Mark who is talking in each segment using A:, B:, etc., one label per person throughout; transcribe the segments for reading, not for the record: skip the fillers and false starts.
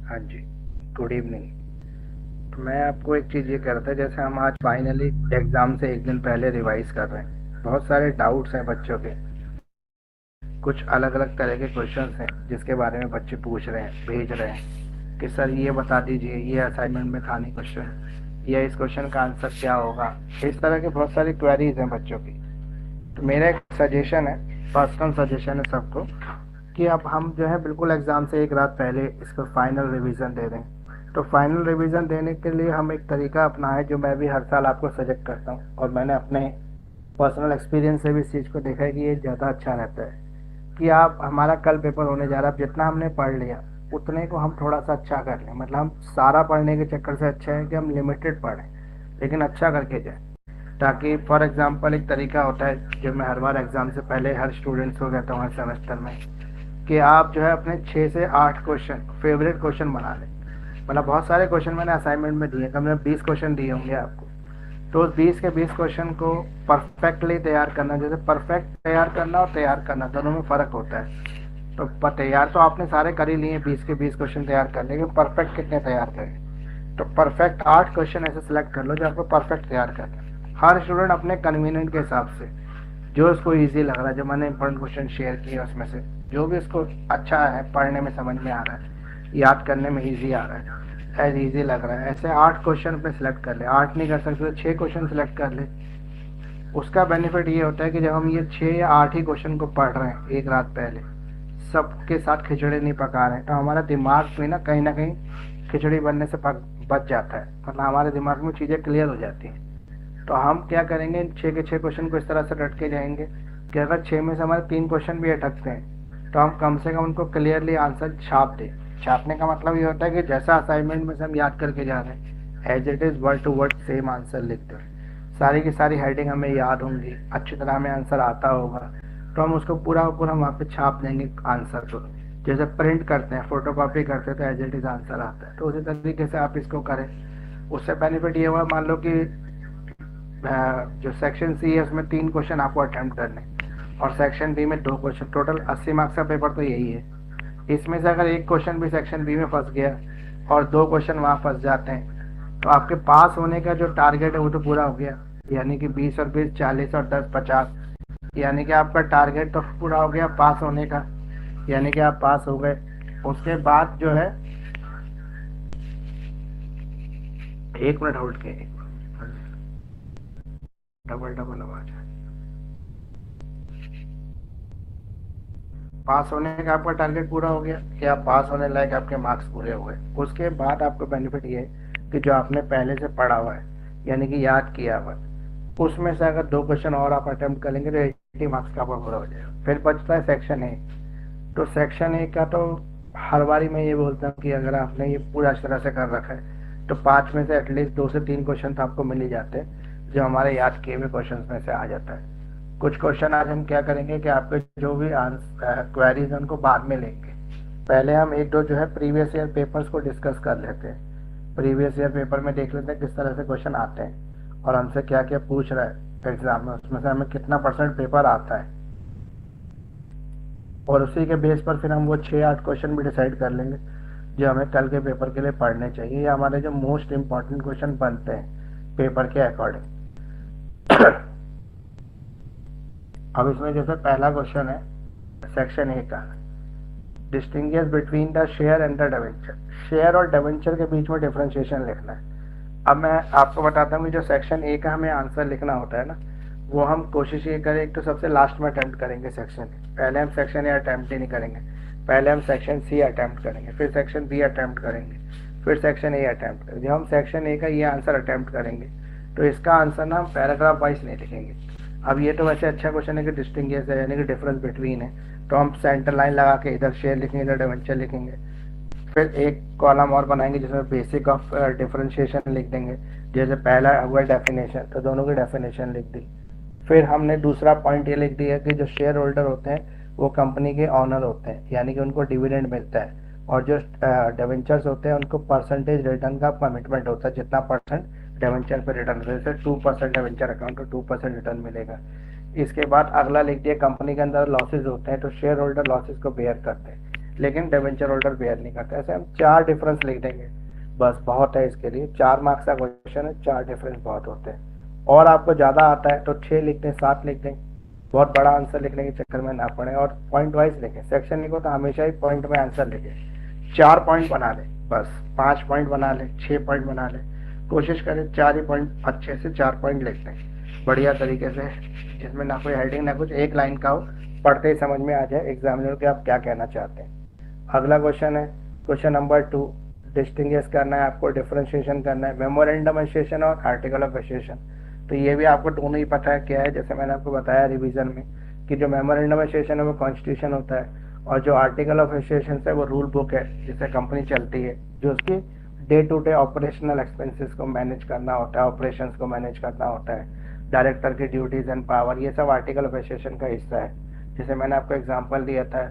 A: हाँ जी, good evening. तो मैं आपको एक चीज़ ये कह रहा था, जैसे हम आज फाइनली एग्ज़ाम से एक दिन पहले रिवाइज़ कर रहे हैं। बहुत सारे डाउट्स हैं बच्चों के, कुछ अलग अलग तरह के क्वेश्चंस हैं जिसके बारे में बच्चे पूछ रहे हैं, भेज रहे हैं कि सर ये बता दीजिए, ये असाइनमेंट में था नहीं क्वेश्चन, या इस क्वेश्चन का आंसर क्या होगा। इस तरह के बहुत सारी क्वेरीज हैं बच्चों की। तो मेरा एक सजेशन है, पर्सनल सजेशन है सबको, कि अब हम जो है बिल्कुल एग्ज़ाम से एक रात पहले इसको फाइनल रिवीजन दे दें। तो फाइनल रिवीजन देने के लिए हम एक तरीका अपनाएं जो मैं भी हर साल आपको सजेस्ट करता हूँ, और मैंने अपने पर्सनल एक्सपीरियंस से भी इस चीज़ को देखा है कि ये ज़्यादा अच्छा रहता है। कि आप, हमारा कल पेपर होने जा रहा है, अब जितना हमने पढ़ लिया उतने को हम थोड़ा सा अच्छा कर लें। मतलब हम सारा पढ़ने के चक्कर से अच्छा है कि हम लिमिटेड पढ़ें, लेकिन अच्छा करके जाएं। ताकि फॉर एग्जांपल एक तरीका होता है जो मैं हर बार एग्ज़ाम से पहले हर स्टूडेंट्स को कहता हूँ हर सेमेस्टर में, कि आप जो है अपने 6 से 8 क्वेश्चन फेवरेट क्वेश्चन बना लें। मतलब बहुत सारे क्वेश्चन मैंने असाइनमेंट में दिए, कम से कम 20 क्वेश्चन दिए होंगे आपको। तो उस 20 के 20 क्वेश्चन को परफेक्टली तैयार करना, जैसे परफेक्ट तैयार करना और तैयार करना दोनों में फ़र्क होता है। तो तैयार तो आपने सारे कर ही लिए, 20 के 20 क्वेश्चन तैयार कर, लेकिन परफेक्ट कितने तैयार करें। तो परफेक्ट 8 क्वेश्चन ऐसे सिलेक्ट कर लो जो आपको परफेक्ट तैयार करना है। हर स्टूडेंट अपने कन्वीनियंट के हिसाब से, जो उसको ईजी लग रहा है, जो मैंने इंपॉर्टेंट क्वेश्चन शेयर किए उसमें से जो भी उसको अच्छा है, पढ़ने में समझ में आ रहा है, याद करने में ईजी आ रहा है, एज ईजी लग रहा है, ऐसे 8 क्वेश्चन पे सिलेक्ट कर ले। 8 नहीं कर सकते तो 6 क्वेश्चन सिलेक्ट कर ले। उसका बेनिफिट ये होता है कि जब हम ये 6 या 8 ही क्वेश्चन को पढ़ रहे हैं एक रात पहले, सबके साथ खिचड़ी नहीं पका रहे हैं, तो हमारा दिमाग में ना कहीं खिचड़ी बनने से बच जाता है। मतलब हमारे दिमाग में चीज़ें क्लियर हो जाती हैं। तो हम क्या करेंगे, इन 6 के 6 क्वेश्चन को इस तरह से रट के जाएंगे कि अगर 6 में से हमारे 3 क्वेश्चन भी अटकते हैं तो हम कम से कम उनको क्लियरली आंसर छाप दें। छापने का मतलब ये होता है कि जैसा असाइनमेंट में से हम याद करके जा रहे हैं, as it is word to word same answer लिख दें। सारी की सारी हेडिंग हमें याद होंगी, अच्छी तरह हमें आंसर आता होगा, तो हम उसको पूरा पूरा वहाँ पे छाप देंगे आंसर को। जैसे प्रिंट करते हैं, फोटो कॉपी करते हैं, तो एज इट इज़ आंसर आता है। तो उसी तरीके से आप इसको करें। उससे बेनिफिट ये हुआ, मान लो कि जो सेक्शन सी है उसमें 3 क्वेश्चन आपको अटेम्प्ट करने, और सेक्शन बी में 2 क्वेश्चन, टोटल 80 मार्क्स का पेपर तो यही है। इसमें से अगर एक क्वेश्चन भी सेक्शन बी में फंस गया और 2 क्वेश्चन वहाँ फंस जाते हैं, तो आपके पास होने का जो टारगेट है वो तो पूरा हो गया। यानी कि 20 और 20 40 और 10 50, यानी कि आपका टारगेट तो पूरा हो गया पास होने का। यानी कि आप पास हो गए। उसके बाद जो है, 1 मिनट होल्ड के, डबल डबल आवाज है। पास होने का आपका टारगेट पूरा हो गया कि आप पास होने लायक, आपके मार्क्स पूरे हो गए। उसके बाद आपको बेनिफिट ये है कि जो आपने पहले से पढ़ा हुआ है, यानी कि याद किया हुआ है, उसमें से अगर 2 क्वेश्चन और आप अटेम्प्ट करेंगे तो 80 मार्क्स का आपका पूरा हो जाएगा। फिर बचता है सेक्शन ए। तो सेक्शन ए का तो हर बारी मैं ये बोलता हूँ कि अगर आपने ये पूरा इस तरह से कर रखा है तो 5 में से एटलीस्ट 2 से 3 क्वेश्चन तो आपको मिल ही जाते हैं, जो हमारे याद किए हुए क्वेश्चन में से आ जाता है। कुछ क्वेश्चन आज हम क्या करेंगे कि आपके जो भी क्वेरीज हैं उनको बाद में लेंगे। पहले हम एक दो जो है प्रीवियस ईयर पेपर्स को डिस्कस कर लेते हैं। प्रीवियस ईयर पेपर में देख लेते हैं किस तरह से क्वेश्चन आते हैं और हमसे क्या क्या पूछ रहा है एग्जाम में, उसमें से हमें कितना परसेंट पेपर आता है, और उसी के बेस पर फिर हम वो 6 8 क्वेश्चन भी डिसाइड कर लेंगे जो हमें कल के पेपर के लिए पढ़ने चाहिए, या हमारे जो मोस्ट इम्पॉर्टेंट क्वेश्चन बनते हैं पेपर के अकॉर्डिंग। अब इसमें जैसे पहला क्वेश्चन है सेक्शन ए का, distinguish between the share and the debenture. Share और डिवेंचर के बीच में डिफरेंशिएशन लिखना है। अब मैं आपको बताता हूँ कि जो सेक्शन ए का हमें आंसर लिखना होता है ना, वो हम कोशिश ये करें, एक तो सबसे लास्ट में अटैम्प्ट करेंगे सेक्शन ए। पहले हम सेक्शन ए अटैम्प्ट ही नहीं करेंगे, पहले हम सेक्शन सी अटैम्प्ट करेंगे, फिर सेक्शन बी अटैम्प्ट करेंगे, फिर सेक्शन ए अटैम्प्ट करेंगे। जब हम सेक्शन ए का ये आंसर अटैम्प्ट करेंगे तो इसका आंसर ना हम पैराग्राफ वाइज नहीं लिखेंगे। अब ये तो वैसे अच्छा क्वेश्चन है कि डिस्टिंग्विश है, यानी कि डिफरेंस बिटवीन है, तो हम सेंटर लाइन लगा के इधर शेयर लिखेंगे, इधर डिवेंचर लिखेंगे। फिर एक कॉलम और बनाएंगे जिसमें बेसिक ऑफ डिफरेंशिएशन लिख देंगे। जैसे पहला हुआ डेफिनेशन, तो दोनों की डेफिनेशन लिख दी। फिर हमने दूसरा पॉइंट ये लिख दिया कि जो शेयर होल्डर होते हैं वो कंपनी के ऑनर होते हैं, यानी कि उनको डिविडेंड मिलता है, और जो डिवेंचर्स होते हैं उनको परसेंटेज रिटर्न का कमिटमेंट होता है, जितना परसेंट डिवेंचर पे रिटर्न, जैसे 2% डिवेंचर अकाउंट को 2% रिटर्न मिलेगा। इसके बाद अगला लिख दिया कंपनी के अंदर लॉसेज होते हैं तो शेयर होल्डर लॉसेज को बेयर करते हैं। लेकिन डिबेंचर होल्डर बेयर नहीं करते। ऐसे हम 4 डिफरेंस लिख देंगे, बस बहुत है इसके लिए। 4 मार्क्स का क्वेश्चन है, 4 डिफरेंस बहुत होते हैं। और आपको ज़्यादा आता है तो 6 लिख दें, 7 लिख दें, बहुत बड़ा आंसर लिखने के चक्कर में ना पड़े। और पॉइंट वाइज लिखें, सेक्शन लिखो तो हमेशा ही पॉइंट में आंसर लिखें। 4 पॉइंट बना लें, बस 5 पॉइंट बना लें, 6 पॉइंट बना लें, कोशिश करें 4 ही पॉइंट अच्छे से 4 पॉइंट लिख दें बढ़िया तरीके से, जिसमें ना कोई हेडिंग ना कुछ, एक लाइन का हो, पढ़ते ही समझ में आ जाए एग्जामिनर के आप क्या कहना चाहते हैं। अगला क्वेश्चन है क्वेश्चन नंबर 2। डिस्टिंग्विश करना है आपको, डिफरेंशिएशन करना है मेमोरेंडम एसोसिएशन और आर्टिकल ऑफ एसोसिएशन। तो ये भी आपको दोनों ही पता है क्या है, जैसे मैंने आपको बताया रिवीजन में कि जो मेमोरेंडम एसोसिएशन है वो कॉन्स्टिट्यूशन होता है, और जो आर्टिकल ऑफ एसोसिएशन है वो रूल बुक है जिससे कंपनी चलती है, जो उसकी day to day operational expenses को मैनेज करना होता है, ऑपरेशंस को मैनेज करना होता है, डायरेक्टर की ड्यूटीज एंड पावर, ये सब आर्टिकल ऑफ एसोसिएशन का हिस्सा है। जैसे मैंने आपको एग्जांपल दिया था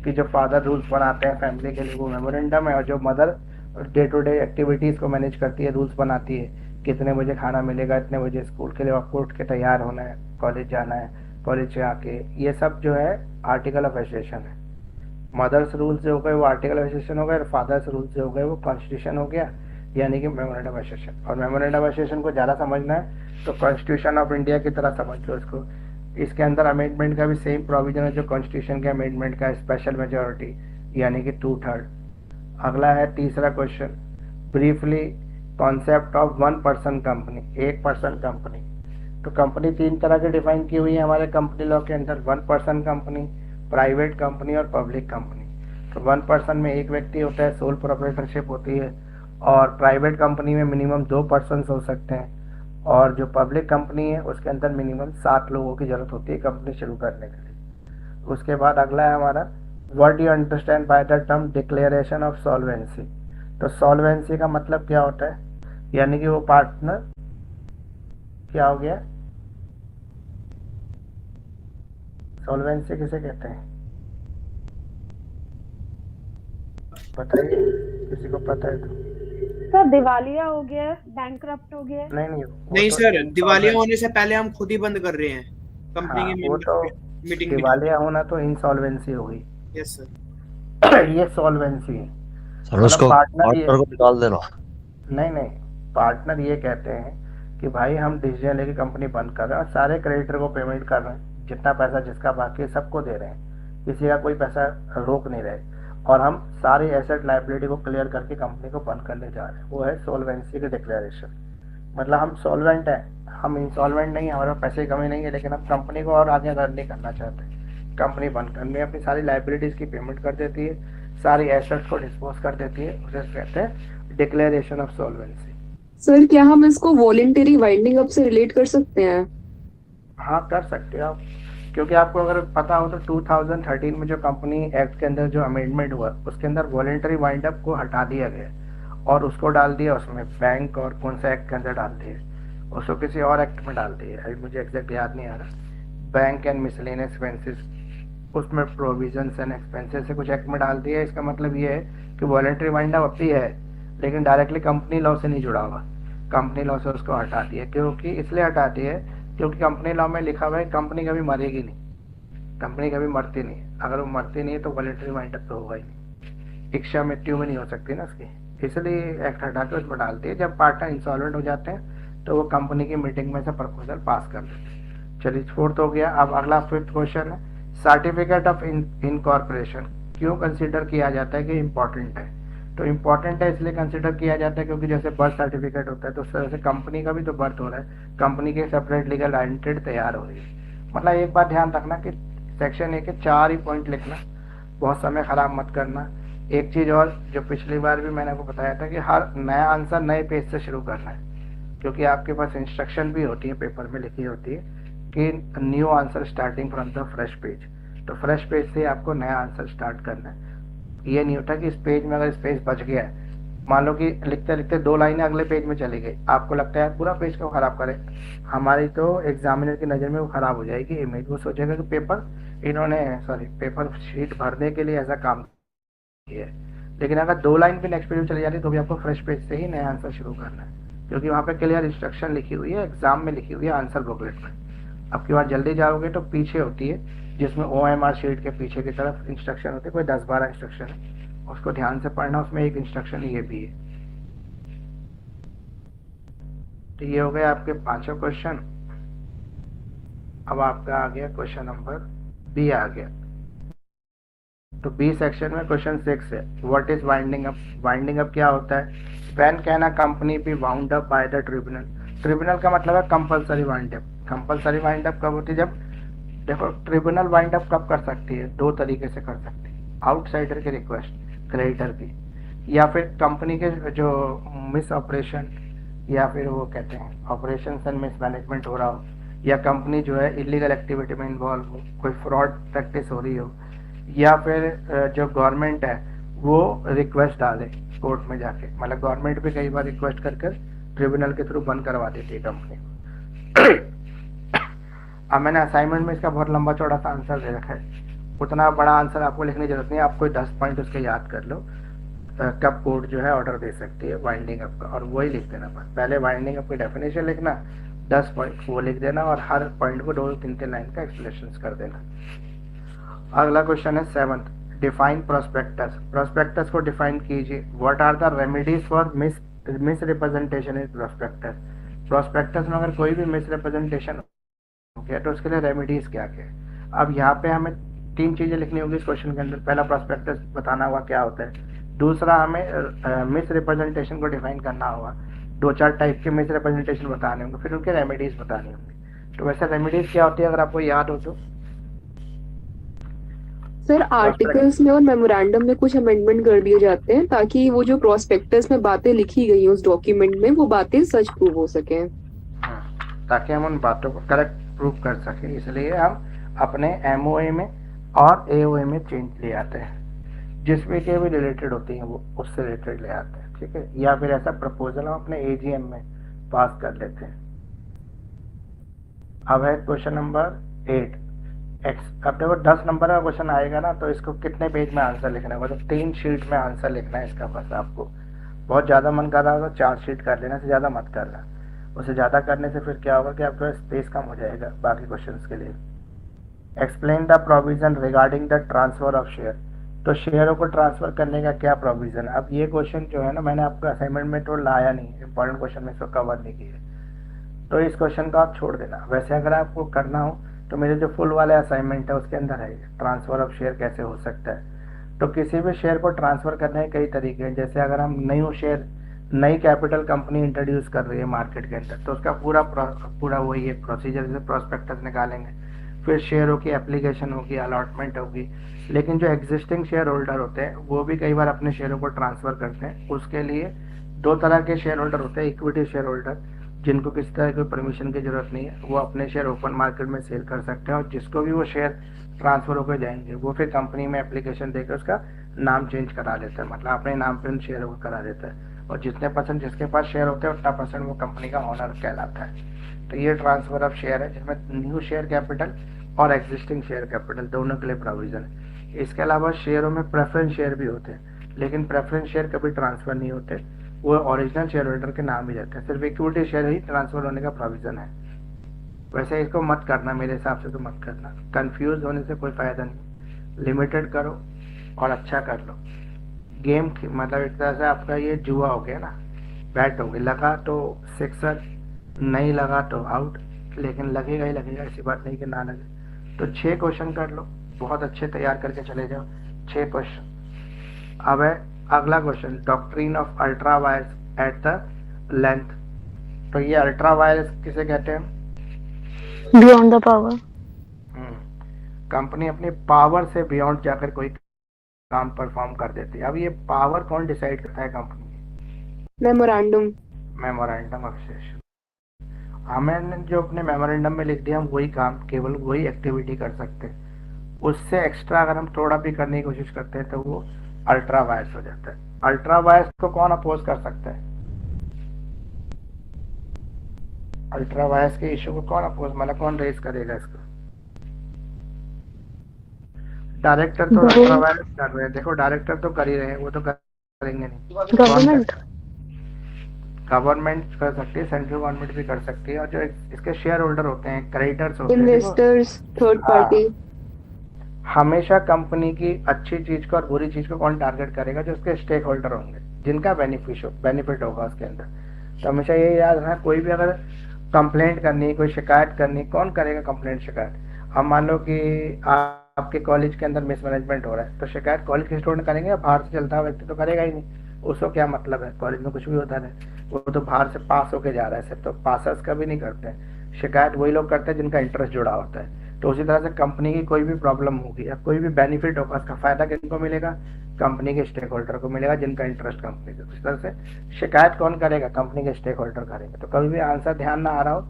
A: कि जो फादर रूल्स बनाते हैं फैमिली के लिए वो मेमोरेंडम है, और जो mother day to day activities को मैनेज करती है, रूल्स बनाती है, कितने बजे खाना मिलेगा, इतने बजे स्कूल के लिए आपको उठ के तैयार होना है, कॉलेज जाना है, कॉलेज से आके, ये सब जो है आर्टिकल ऑफ एसोसिएशन है। मदर्स रूल्स जो हो गए वो आर्टिकल ऑफ एसोसिएशन हो गए, और फादर्स रूल्स जो हो गए वो कॉन्स्टिट्यूशन हो गया, यानी कि मेमोरेंडम एसोसिएशन। और मेमोरेंडम एसोसिएशन को ज़्यादा समझना है तो कॉन्स्टिट्यूशन ऑफ इंडिया की तरह समझ लो इसको। इसके अंदर अमेंडमेंट का भी सेम प्रोविजन है जो कॉन्स्टिट्यूशन के अमेंडमेंट का, स्पेशल मेजोरिटी यानी कि 2/3। अगला है तीसरा question, briefly concept of 1 person company, 1 person company. तो कंपनी 3 तरह की डिफाइन की हुई है हमारे कंपनी लॉ के अंदर, 1 पर्सन कंपनी, प्राइवेट कंपनी और पब्लिक कंपनी। तो 1 पर्सन में एक व्यक्ति होता है, सोल प्रोप्राइटरशिप होती है, और प्राइवेट कंपनी में मिनिमम 2 पर्सन हो सकते हैं, और जो पब्लिक कंपनी है उसके अंदर मिनिमम 7 लोगों की जरूरत होती है कंपनी शुरू करने के लिए। उसके बाद अगला है हमारा, what you understand by the term declaration of solvency. तो सॉल्वेंसी का मतलब क्या होता है, यानी कि वो पार्टनर क्या हो गया, सॉल्वेंसी किसे कहते हैं बताइए, किसी को पता है तो।
B: सर दिवालिया हो गया है, बैंकरप्ट हो गया है।
A: नहीं
C: नहीं
A: तो
C: सर, दिवालिया
A: insolvent-
C: होने से पहले हम खुद ही बंद कर रहे हैं कंपनी
A: हाँ
C: की
A: वो तो
C: मीटिंग।
A: दिवालिया होना तो इंसॉल्वेंसी हो गई।
C: Yes sir.
A: ये सॉल्वेंसी है,
D: सर
A: मतलब
D: उसको
A: पार्टनर ये,
D: पार्टनर को निकाल देना।
A: नहीं पार्टनर ये कहते हैं कि भाई हम डिसीजन लेके कंपनी बंद कर रहे हैं और सारे क्रेडिटर को पेमेंट कर रहे हैं, जितना पैसा जिसका बाकी है सबको दे रहे हैं, किसी का कोई पैसा रोक नहीं रहे, और हम सारी एसेट लाइबिलिटी को क्लियर करके कंपनी को बंद करने जा रहे हैं, वो है सोल्वेंसी की डिक्लेरेशन। मतलब हम सॉल्वेंट हैं, हम इंसॉल्वेंट नहीं है, हमारे पास पैसे की कमी नहीं है, लेकिन हम कंपनी को और आगे रन नहीं करना चाहते। कंपनी बंद करने अपनी सारी लाइबिलिटीज़ की पेमेंट कर देती है, सारी एसेट्स को डिस्पोज कर देती है, उसे कहते हैं डिक्लेरेशन ऑफ सॉल्वेंसी।
E: सर क्या हम इसको वॉलेंटरी वाइंडिंग अप से रिलेट कर सकते हैं?
A: हाँ कर सकते हो आप, क्योंकि आपको अगर पता हो तो 2013 में जो कंपनी एक्ट के अंदर जो अमेंडमेंट हुआ उसके अंदर वॉलेंटरी वाइंड अप को हटा दिया गया और उसको डाल दिया उसमें बैंक, और कौन सा एक्ट के अंदर डाल दिए, उसको किसी और एक्ट में डाल दिए, अभी मुझे एग्जैक्ट याद नहीं आ रहा, बैंक एंड मिसलेनियस एक्सपेंसेस, उसमें प्रोविजंस एंड एक्सपेंसेस से कुछ एक्ट में डाल दिया है। इसका मतलब ये है कि वॉलेंटरी वाइंड अप भी है, लेकिन डायरेक्टली कंपनी लॉ से नहीं जुड़ा हुआ, कंपनी लॉ से उसको हटा दिया। क्योंकि इसलिए हटा दिया है क्योंकि कंपनी लॉ में लिखा हुआ है कंपनी कभी मरेगी नहीं, कंपनी कभी मरती नहीं, अगर वो मरती नहीं है तो वॉलेंटरी वाइंड अप तो होगा ही नहीं, इच्छा मृत्यु में नहीं हो सकती ना उसकी, इसलिए एक्ट हटा के उसमें डाल दिए। जब पार्टनर इंसॉल्वेंट हो जाते हैं तो वो कंपनी की मीटिंग में से प्रपोजल पास कर देते हैं। चलिए 4th हो गया। अब अगला 5th क्वेश्चन है, सर्टिफिकेट ऑफ इनकॉर्पोरेशन क्यों कंसिडर किया जाता है कि इम्पोर्टेंट है। तो इम्पोर्टेंट है इसलिए कंसिडर किया जाता है क्योंकि जैसे बर्थ सर्टिफिकेट होता है तो उस तरह से कंपनी का भी तो बर्थ हो रहा है, कंपनी की सेपरेट लीगल आइडेंटिटी तैयार हो रही है। मतलब एक बात ध्यान रखना कि सेक्शन 1 के 4 ही पॉइंट लिखना, बहुत समय खराब मत करना। एक चीज़ और जो पिछली बार भी मैंने आपको बताया था कि हर नया आंसर नए पेज से शुरू करना है, क्योंकि आपके पास इंस्ट्रक्शन भी होती है, पेपर में लिखी होती है कि new answer starting from the fresh page. तो फ्रेश पेज से आपको नया आंसर स्टार्ट करना है। ये नहीं होता कि इस पेज में अगर स्पेस बच गया है, मान लो कि लिखते लिखते 2 लाइनें अगले पेज में चली गई, आपको लगता है पूरा पेज क्यों खराब करें, हमारी तो एग्जामिनर की नज़र में वो खराब हो जाएगी इमेज, वो सोचेगा कि पेपर शीट भरने के लिए ऐसा काम किया है। लेकिन अगर 2 लाइन पे नेक्स्ट पेज में चली जाती है तो भी आपको फ्रेश पेज से ही नया आंसर शुरू करना है, क्योंकि वहाँ पे क्लियर इंस्ट्रक्शन लिखी हुई है, एग्जाम में लिखी हुई है आंसर बुकलेट में। अब की बार जल्दी जाओगे तो पीछे होती है जिसमें OMR शीट के पीछे की तरफ इंस्ट्रक्शन होते हैं, कोई 10-12 इंस्ट्रक्शन है, उसको ध्यान से पढ़ना, उसमें एक इंस्ट्रक्शन ये भी है। तो ये हो गए आपके 5 क्वेश्चन। अब आपका आ गया क्वेश्चन नंबर बी आ गया। तो बी सेक्शन में क्वेश्चन 6 है, what is winding up. Winding up क्या होता है? When can a company be wound up by the tribunal. Tribunal का मतलब है compulsory wind up. Compulsory wind up कब होती है? जब देखो ट्रिब्यूनल वाइंड अप कब कर सकती है? 2 तरीके से कर सकती है, आउटसाइडर की रिक्वेस्ट, क्रेडिटर की, या फिर कंपनी के जो मिस ऑपरेशन या फिर वो कहते हैं ऑपरेशन एंड मिस मैनेजमेंट हो रहा हो, या कंपनी जो है इलीगल एक्टिविटी में इन्वॉल्व हो, कोई फ्रॉड प्रैक्टिस हो रही हो, या फिर जो गवर्नमेंट है वो रिक्वेस्ट डाले कोर्ट में जाके, मतलब गवर्नमेंट भी कई बार रिक्वेस्ट कर कर ट्रिब्यूनल के थ्रू बंद करवा देती है कंपनी को। अब मैंने असाइनमेंट में इसका बहुत लंबा चौड़ा सा आंसर दे रखा है, उतना बड़ा आंसर आपको लिखने की जरूरत नहीं है, आप कोई 10 पॉइंट उसके याद कर लो कब कोर्ट जो है ऑर्डर दे सकती है वाइंडिंग अप का, और वही लिख देना। बस पहले वाइंडिंग अप की डेफिनेशन लिखना, 10 पॉइंट वो लिख देना, और हर पॉइंट को 2-3 लाइन का एक्सप्लेनेशन कर देना। अगला क्वेश्चन है 7th, डिफाइन प्रोस्पेक्टस। प्रोस्पेक्टस को डिफाइन कीजिए। What are the remedies for misrepresentation in prospectus. Prospectus में अगर कोई भी मिस रिप्रेजेंटेशन हो गया तो उसके लिए रेमेडीज क्या क्या है। अब यहाँ पे हमें 3 चीजें लिखनी होगी इस क्वेश्चन के अंदर। पहला प्रोस्पेक्टस बताना होगा क्या होता है, दूसरा हमें मिस रिप्रेजेंटेशन को डिफाइन करना होगा, 2-4 टाइप के मिस रिप्रेजेंटेशन बताने होंगे, फिर उनके रेमेडीज बताने होंगे। तो वैसे रेमेडीज क्या होती है अगर आपको याद हो तो?
E: सर आर्टिकल्स में और मेमोरेंडम में कुछ अमेंडमेंट कर दिए जाते हैं ताकि वो जो प्रोस्पेक्टस में बातें लिखी गई हैं उस डॉक्यूमेंट में वो बातें सच प्रूव हो सके,
A: ताकि हम उन बातों को करेक्ट प्रूव कर सकें, इसलिए हम अपने MOA में और AOA में चेंज ले आते हैं, जिसमें के भी रिलेटेड होती हैं वो उससे रिलेटेड ले आते हैं, ठीक है। या फिर ऐसा प्रपोजल हम अपने AGM में पास कर लेते हैं। अब है क्वेश्चन नंबर 8। अब देखो 10 नंबर का क्वेश्चन आएगा ना, तो इसको कितने पेज में आंसर लिखना होगा? तो 3 शीट में आंसर लिखना है इसका। बस आपको बहुत ज़्यादा मन कर रहा होगा 4 शीट कर लेना, से ज़्यादा मत करना। उससे ज़्यादा करने से फिर क्या होगा कि आपके पास स्पेस कम हो जाएगा बाकी क्वेश्चंस के लिए। Explain the provision regarding the transfer of share. तो शेयरों को ट्रांसफर करने का क्या प्रोविजन है? अब ये क्वेश्चन जो है ना, मैंने आपको असाइनमेंट में तो लाया नहीं, इंपॉर्टेंट क्वेश्चन में इसको कवर नहीं किया, तो इस क्वेश्चन को आप छोड़ देना। वैसे अगर आपको करना हो तो मेरे जो फुल वाले असाइनमेंट है उसके अंदर है ट्रांसफर ऑफ शेयर कैसे हो सकता है। तो किसी भी शेयर को ट्रांसफर करने के कई तरीके हैं। जैसे अगर हम नई कैपिटल कंपनी इंट्रोड्यूस कर रही है मार्केट के अंदर, तो उसका पूरा वही है प्रोसीजर, जैसे प्रोस्पेक्टस निकालेंगे, फिर शेयरों की एप्लीकेशन होगी, अलॉटमेंट होगी। लेकिन जो एग्जिस्टिंग शेयर होल्डर होते हैं वो भी कई बार अपने शेयरों को ट्रांसफर करते हैं। उसके लिए 2 तरह के शेयर होल्डर होते हैं। इक्विटी शेयर होल्डर, जिनको किसी तरह की परमिशन की जरूरत नहीं है, वो अपने शेयर ओपन मार्केट में सेल कर सकते हैं, और जिसको भी वो शेयर ट्रांसफर होकर जाएंगे वो फिर कंपनी में एप्लीकेशन देकर उसका नाम चेंज करा लेता है, मतलब अपने नाम पे उन शेयरों को करा देता है, और जितने % जिसके पास शेयर होते हैं उतना % वो कंपनी का ऑनर कहलाता है। तो ये ट्रांसफर ऑफ शेयर है, जिसमें न्यू शेयर कैपिटल और एग्जिस्टिंग शेयर कैपिटल दोनों के लिए प्रोविजन है। इसके अलावा शेयरों में प्रेफरेंस शेयर भी होते हैं, लेकिन प्रेफरेंस शेयर कभी ट्रांसफर नहीं होते, वो ओरिजिनल शेयर होल्डर के नाम ही रहते हैं। सिर्फ इक्विटी शेयर ही ट्रांसफर होने का प्रोविजन है। वैसे इसको मत करना, मेरे हिसाब से तो मत करना, कंफ्यूज होने से कोई फायदा नहीं। लिमिटेड करो और अच्छा कर लो। गेम मतलब एक तरह से आपका ये जुआ हो गया ना, बैट हो गया, लगा तो सिक्सर, नहीं लगा तो आउट, लेकिन लगेगा ही लगेगा, ऐसी बात नहीं कि ना लगे। तो 6 क्वेश्चन कर लो, बहुत अच्छे तैयार करके चले जाओ 6 क्वेश्चन। अब है अगला question, doctrine of ultra vires at the length. तो ये अल्ट्रा वायर्स किसे कहते हैं?
B: Beyond the power.
A: कंपनी अपनी पावर से बियॉन्ड जाकर कोई काम परफॉर्म कर देती है। अब ये पावर कौन डिसाइड करता है कंपनी की? Memorandum of share. हमने जो अपने मेमोरेंडम में लिख दिया हम वही काम, केवल वही एक्टिविटी कर सकते हैं। उससे एक्स्ट्रा अगर हम थोड़ा भी करने की कोशिश करते हैं तो वो अल्ट्रा वायर्स हो जाता है। अल्ट्रा वायर्स को कौन अपोज कर सकता है? अल्ट्रा वायर्स के इशू को कौन अपोज, मतलब कौन रेज करेगा इसको? डायरेक्टर तो अल्ट्रा वायर्स कर रहे हैं, देखो डायरेक्टर तो कर ही रहे हैं, वो तो करेंगे नहीं। गवर्नमेंट कर सकती है, सेंट्रल गवर्नमेंट भी कर सकती है, और जो इसके शेयर होल्डर होते हैं, क्रेडिटर्स होते हैं,
E: इन्वेस्टर्स, थर्ड पार्टी,
A: हमेशा कंपनी की अच्छी चीज को और बुरी चीज को कौन टारगेट करेगा? जो उसके स्टेक होल्डर होंगे, जिनका बेनिफिट होगा उसके अंदर। तो हमेशा ये याद रखना, कोई भी अगर कंप्लेंट करनी है, कोई शिकायत करनी है, कौन करेगा कंप्लेंट शिकायत? अब मान लो कि आपके कॉलेज के अंदर मिसमैनेजमेंट हो रहा है, तो शिकायत कॉलेज के स्टूडेंट करेंगे या बाहर से चलता हुआ व्यक्ति तो करेगा ही नहीं। उसको क्या मतलब है, कॉलेज में कुछ भी होता रहे, वो तो बाहर से पास होके जा रहा है सिर्फ, तो पासर्स का भी नहीं करते हैं। शिकायत वही लोग करते हैं जिनका इंटरेस्ट जुड़ा होता है। तो उसी तरह से कंपनी की कोई भी प्रॉब्लम होगी या कोई भी बेनिफिट होगा, उसका फायदा किनको मिलेगा? कंपनी के स्टेक होल्डर को मिलेगा, जिनका इंटरेस्ट कंपनी से। उस तरह से शिकायत कौन करेगा? कंपनी के स्टेक होल्डर करेंगे। तो कभी भी आंसर ध्यान ना आ रहा हो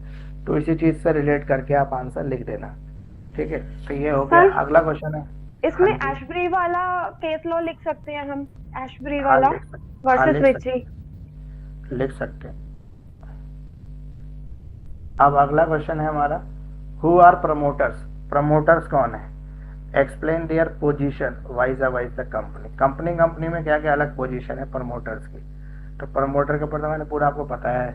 A: तो इसी चीज से रिलेट करके आप आंसर लिख देना, ठीक है? तो ये हो गया।
B: सर,
A: अगला क्वेश्चन है।
B: इसमें
A: हाँ जी।
B: एशबरी वाला केस लॉ लिख सकते हैं हम, एशबरी
A: हाँ
B: वाला
A: लिख सकते हाँ
B: वर्सेस
A: लिख सकते हैं। अब अगला क्वेश्चन है हमारा, हु आर प्रमोटर्स? प्रमोटर्स कौन है? Explain their position wise the company में क्या क्या अलग पोजीशन है प्रमोटर्स की। तो प्रमोटर के ऊपर तो मैंने पूरा आपको बताया है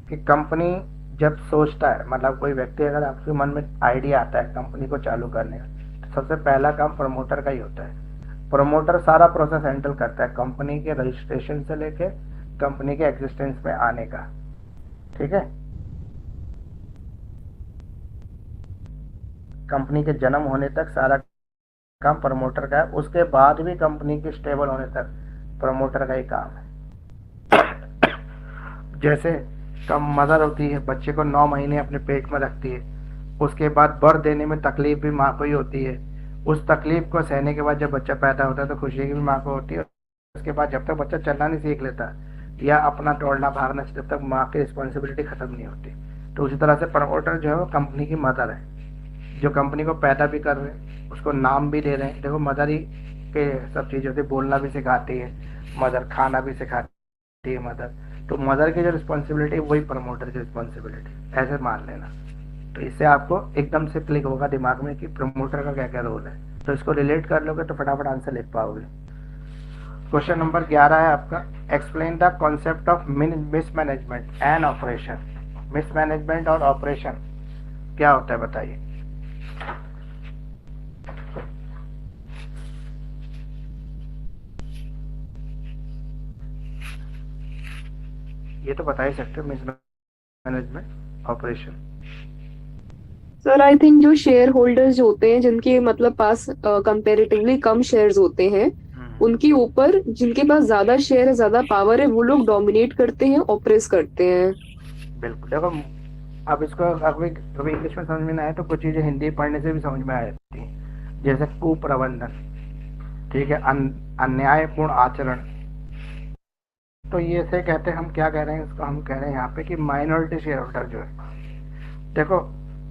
A: कि कंपनी जब सोचता है, मतलब कोई व्यक्ति अगर आपके मन में आइडिया आता है कंपनी को चालू करने का, तो सबसे पहला काम प्रमोटर का ही होता है। प्रमोटर सारा प्रोसेस हैंडल करता है कंपनी के रजिस्ट्रेशन से लेके कंपनी के एग्जिस्टेंस में आने का, ठीक है? कंपनी के जन्म होने तक सारा काम प्रमोटर का है, उसके बाद भी कंपनी के स्टेबल होने तक प्रमोटर का ही काम है। जैसे कम मदर होती है, बच्चे को 9 महीने अपने पेट में रखती है, उसके बाद बर्थ देने में तकलीफ भी माँ को ही होती है। उस तकलीफ को सहने के बाद जब बच्चा पैदा होता है तो खुशी भी माँ को होती है। उसके बाद जब तक बच्चा चलना नहीं सीख लेता या अपना दौड़ना भागना, जब तक माँ की रिस्पॉन्सिबिलिटी खत्म नहीं होती। तो उसी तरह से प्रमोटर जो है वो कंपनी की मदर है, जो कंपनी को पैदा भी कर रहे हैं, उसको नाम भी दे रहे हैं। देखो मदर ही के सब चीज़ों से बोलना भी सिखाती है मदर, खाना भी सिखाती है मदर। तो मदर की जो रिस्पॉन्सिबिलिटी वही प्रमोटर की रिस्पॉन्सिबिलिटी, ऐसे मान लेना। तो इससे आपको एकदम से क्लिक होगा दिमाग में कि प्रमोटर का क्या क्या रोल है। तो इसको रिलेट कर लोगे तो फटाफट आंसर लिख पाओगे। क्वेश्चन नंबर 11 है आपका, explain the concept of mismanagement and operation. Mismanagement और ऑपरेशन क्या होता है बताइए। ये तो बता ही सकते हो, mismanagement operation.
E: Sir I think जो शेयर होल्डर्स होते हैं जिनके मतलब पास कंपेरेटिवली कम शेयर्स होते हैं, उनके ऊपर जिनके पास ज्यादा शेयर है, ज्यादा पावर है, वो लोग डोमिनेट करते हैं, ऑपरेस करते हैं।
A: बिल्कुल। देखो अब इसको कभी कभी इंग्लिश में समझ में ना आए तो कुछ चीजें हिंदी पढ़ने से भी समझ में आ जाती हैं। जैसे कुप्रबंधन, ठीक है, अन्यायपूर्ण आचरण। तो ये से कहते हैं, हम क्या कह रहे हैं इसको, हम कह रहे हैं यहाँ पे कि माइनॉरिटी शेयर होल्डर जो है, देखो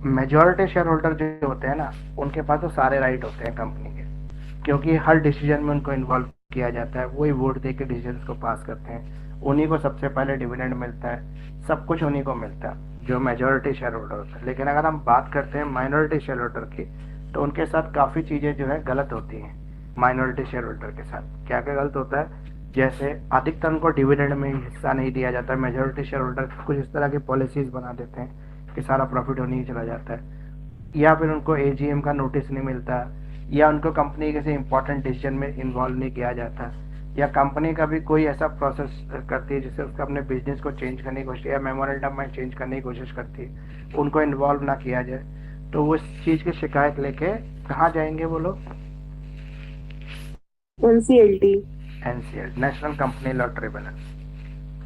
A: मेजॉरिटी शेयर होल्डर जो होते हैं ना, उनके पास तो सारे राइट होते हैं कंपनी के, क्योंकि हर डिसीजन में उनको इन्वॉल्व किया जाता है, वही वोट दे के डिसीजन को पास करते हैं, उन्हीं को सबसे पहले डिविडेंड मिलता है, सब कुछ उन्हीं को मिलता है जो मेजॉरिटी शेयर होल्डर होता है। लेकिन अगर हम बात करते हैं माइनॉरिटी शेयर होल्डर की, तो उनके साथ काफ़ी चीज़ें जो है गलत होती हैं। माइनॉरिटी शेयर होल्डर के साथ क्या क्या गलत होता है, जैसे अधिकतर उनको डिविडेंड में हिस्सा नहीं दिया जाता है। मेजॉरिटी शेयर होल्डर कुछ इस तरह की पॉलिसीज बना देते हैं कि सारा प्रॉफिट उन्हीं ही चला जाता है, या फिर उनको एजीएम का नोटिस नहीं मिलता, या उनको कंपनी के किसी इंपॉर्टेंट डिसीजन में इन्वॉल्व नहीं किया जाता, या कंपनी का भी कोई ऐसा प्रोसेस करती है जिससे उसका अपने बिजनेस को चेंज करने की कोशिश या मेमोरेंडम में चेंज करने की कोशिश करती है, उनको इन्वॉल्व ना किया जाए, तो वो इस चीज़ की शिकायत लेके कहाँ जाएंगे वो लोग?
E: NCLT,
A: national company law tribunal.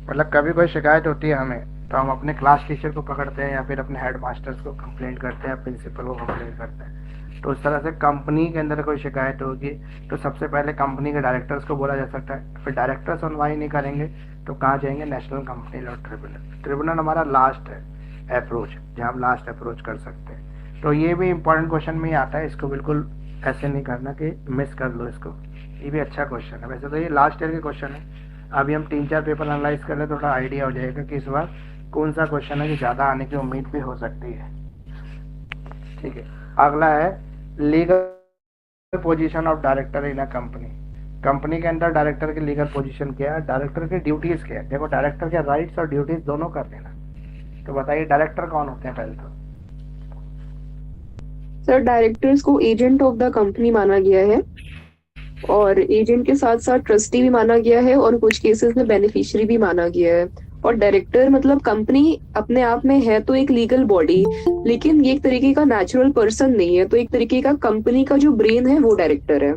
A: मतलब कभी कोई शिकायत होती है हमें, तो हम अपने क्लास टीचर को पकड़ते हैं या फिर अपने हेड मास्टर्स को कंप्लेंट करते हैं, प्रिंसिपल को कंप्लेंट करते हैं। तो उस तरह से कंपनी के अंदर कोई शिकायत होगी तो सबसे पहले कंपनी के डायरेक्टर्स को बोला जा सकता है, फिर डायरेक्टर सुनवाई नहीं करेंगे तो कहाँ जाएंगे? National company law tribunal. Tribunal हमारा लास्ट है अप्रोच, जहाँ हम लास्ट अप्रोच कर सकते हैं। तो ये भी इंपॉर्टेंट क्वेश्चन में ही आता है, इसको बिल्कुल ऐसे नहीं करना कि मिस कर लो इसको, ये भी अच्छा क्वेश्चन है। वैसे तो ये लास्ट ईयर के क्वेश्चन है, अभी हम 3-4 पेपर एनालाइज कर ले, थोड़ा आइडिया हो जाएगा कि इस बार कौन सा क्वेश्चन है जो ज़्यादा आने की उम्मीद भी हो सकती है। ठीक है, अगला है legal position of director in a company. Company के अंदर डायरेक्टर की लीगल पोजीशन क्या है, डायरेक्टर की ड्यूटीज क्या है। देखो डायरेक्टर के राइट्स और ड्यूटीज दोनों कर लेना। तो बताइए डायरेक्टर कौन होते हैं पहले तो?
E: सर डायरेक्टर्स को एजेंट ऑफ द कंपनी माना गया है, और एजेंट के साथ साथ ट्रस्टी भी माना गया है, और कुछ केसेस में बेनिफिशियरी भी माना गया है। और डायरेक्टर मतलब कंपनी अपने आप में है तो एक लीगल बॉडी, लेकिन ये एक तरीके का नेचुरल पर्सन नहीं है, तो एक तरीके का कंपनी का जो ब्रेन है वो डायरेक्टर है।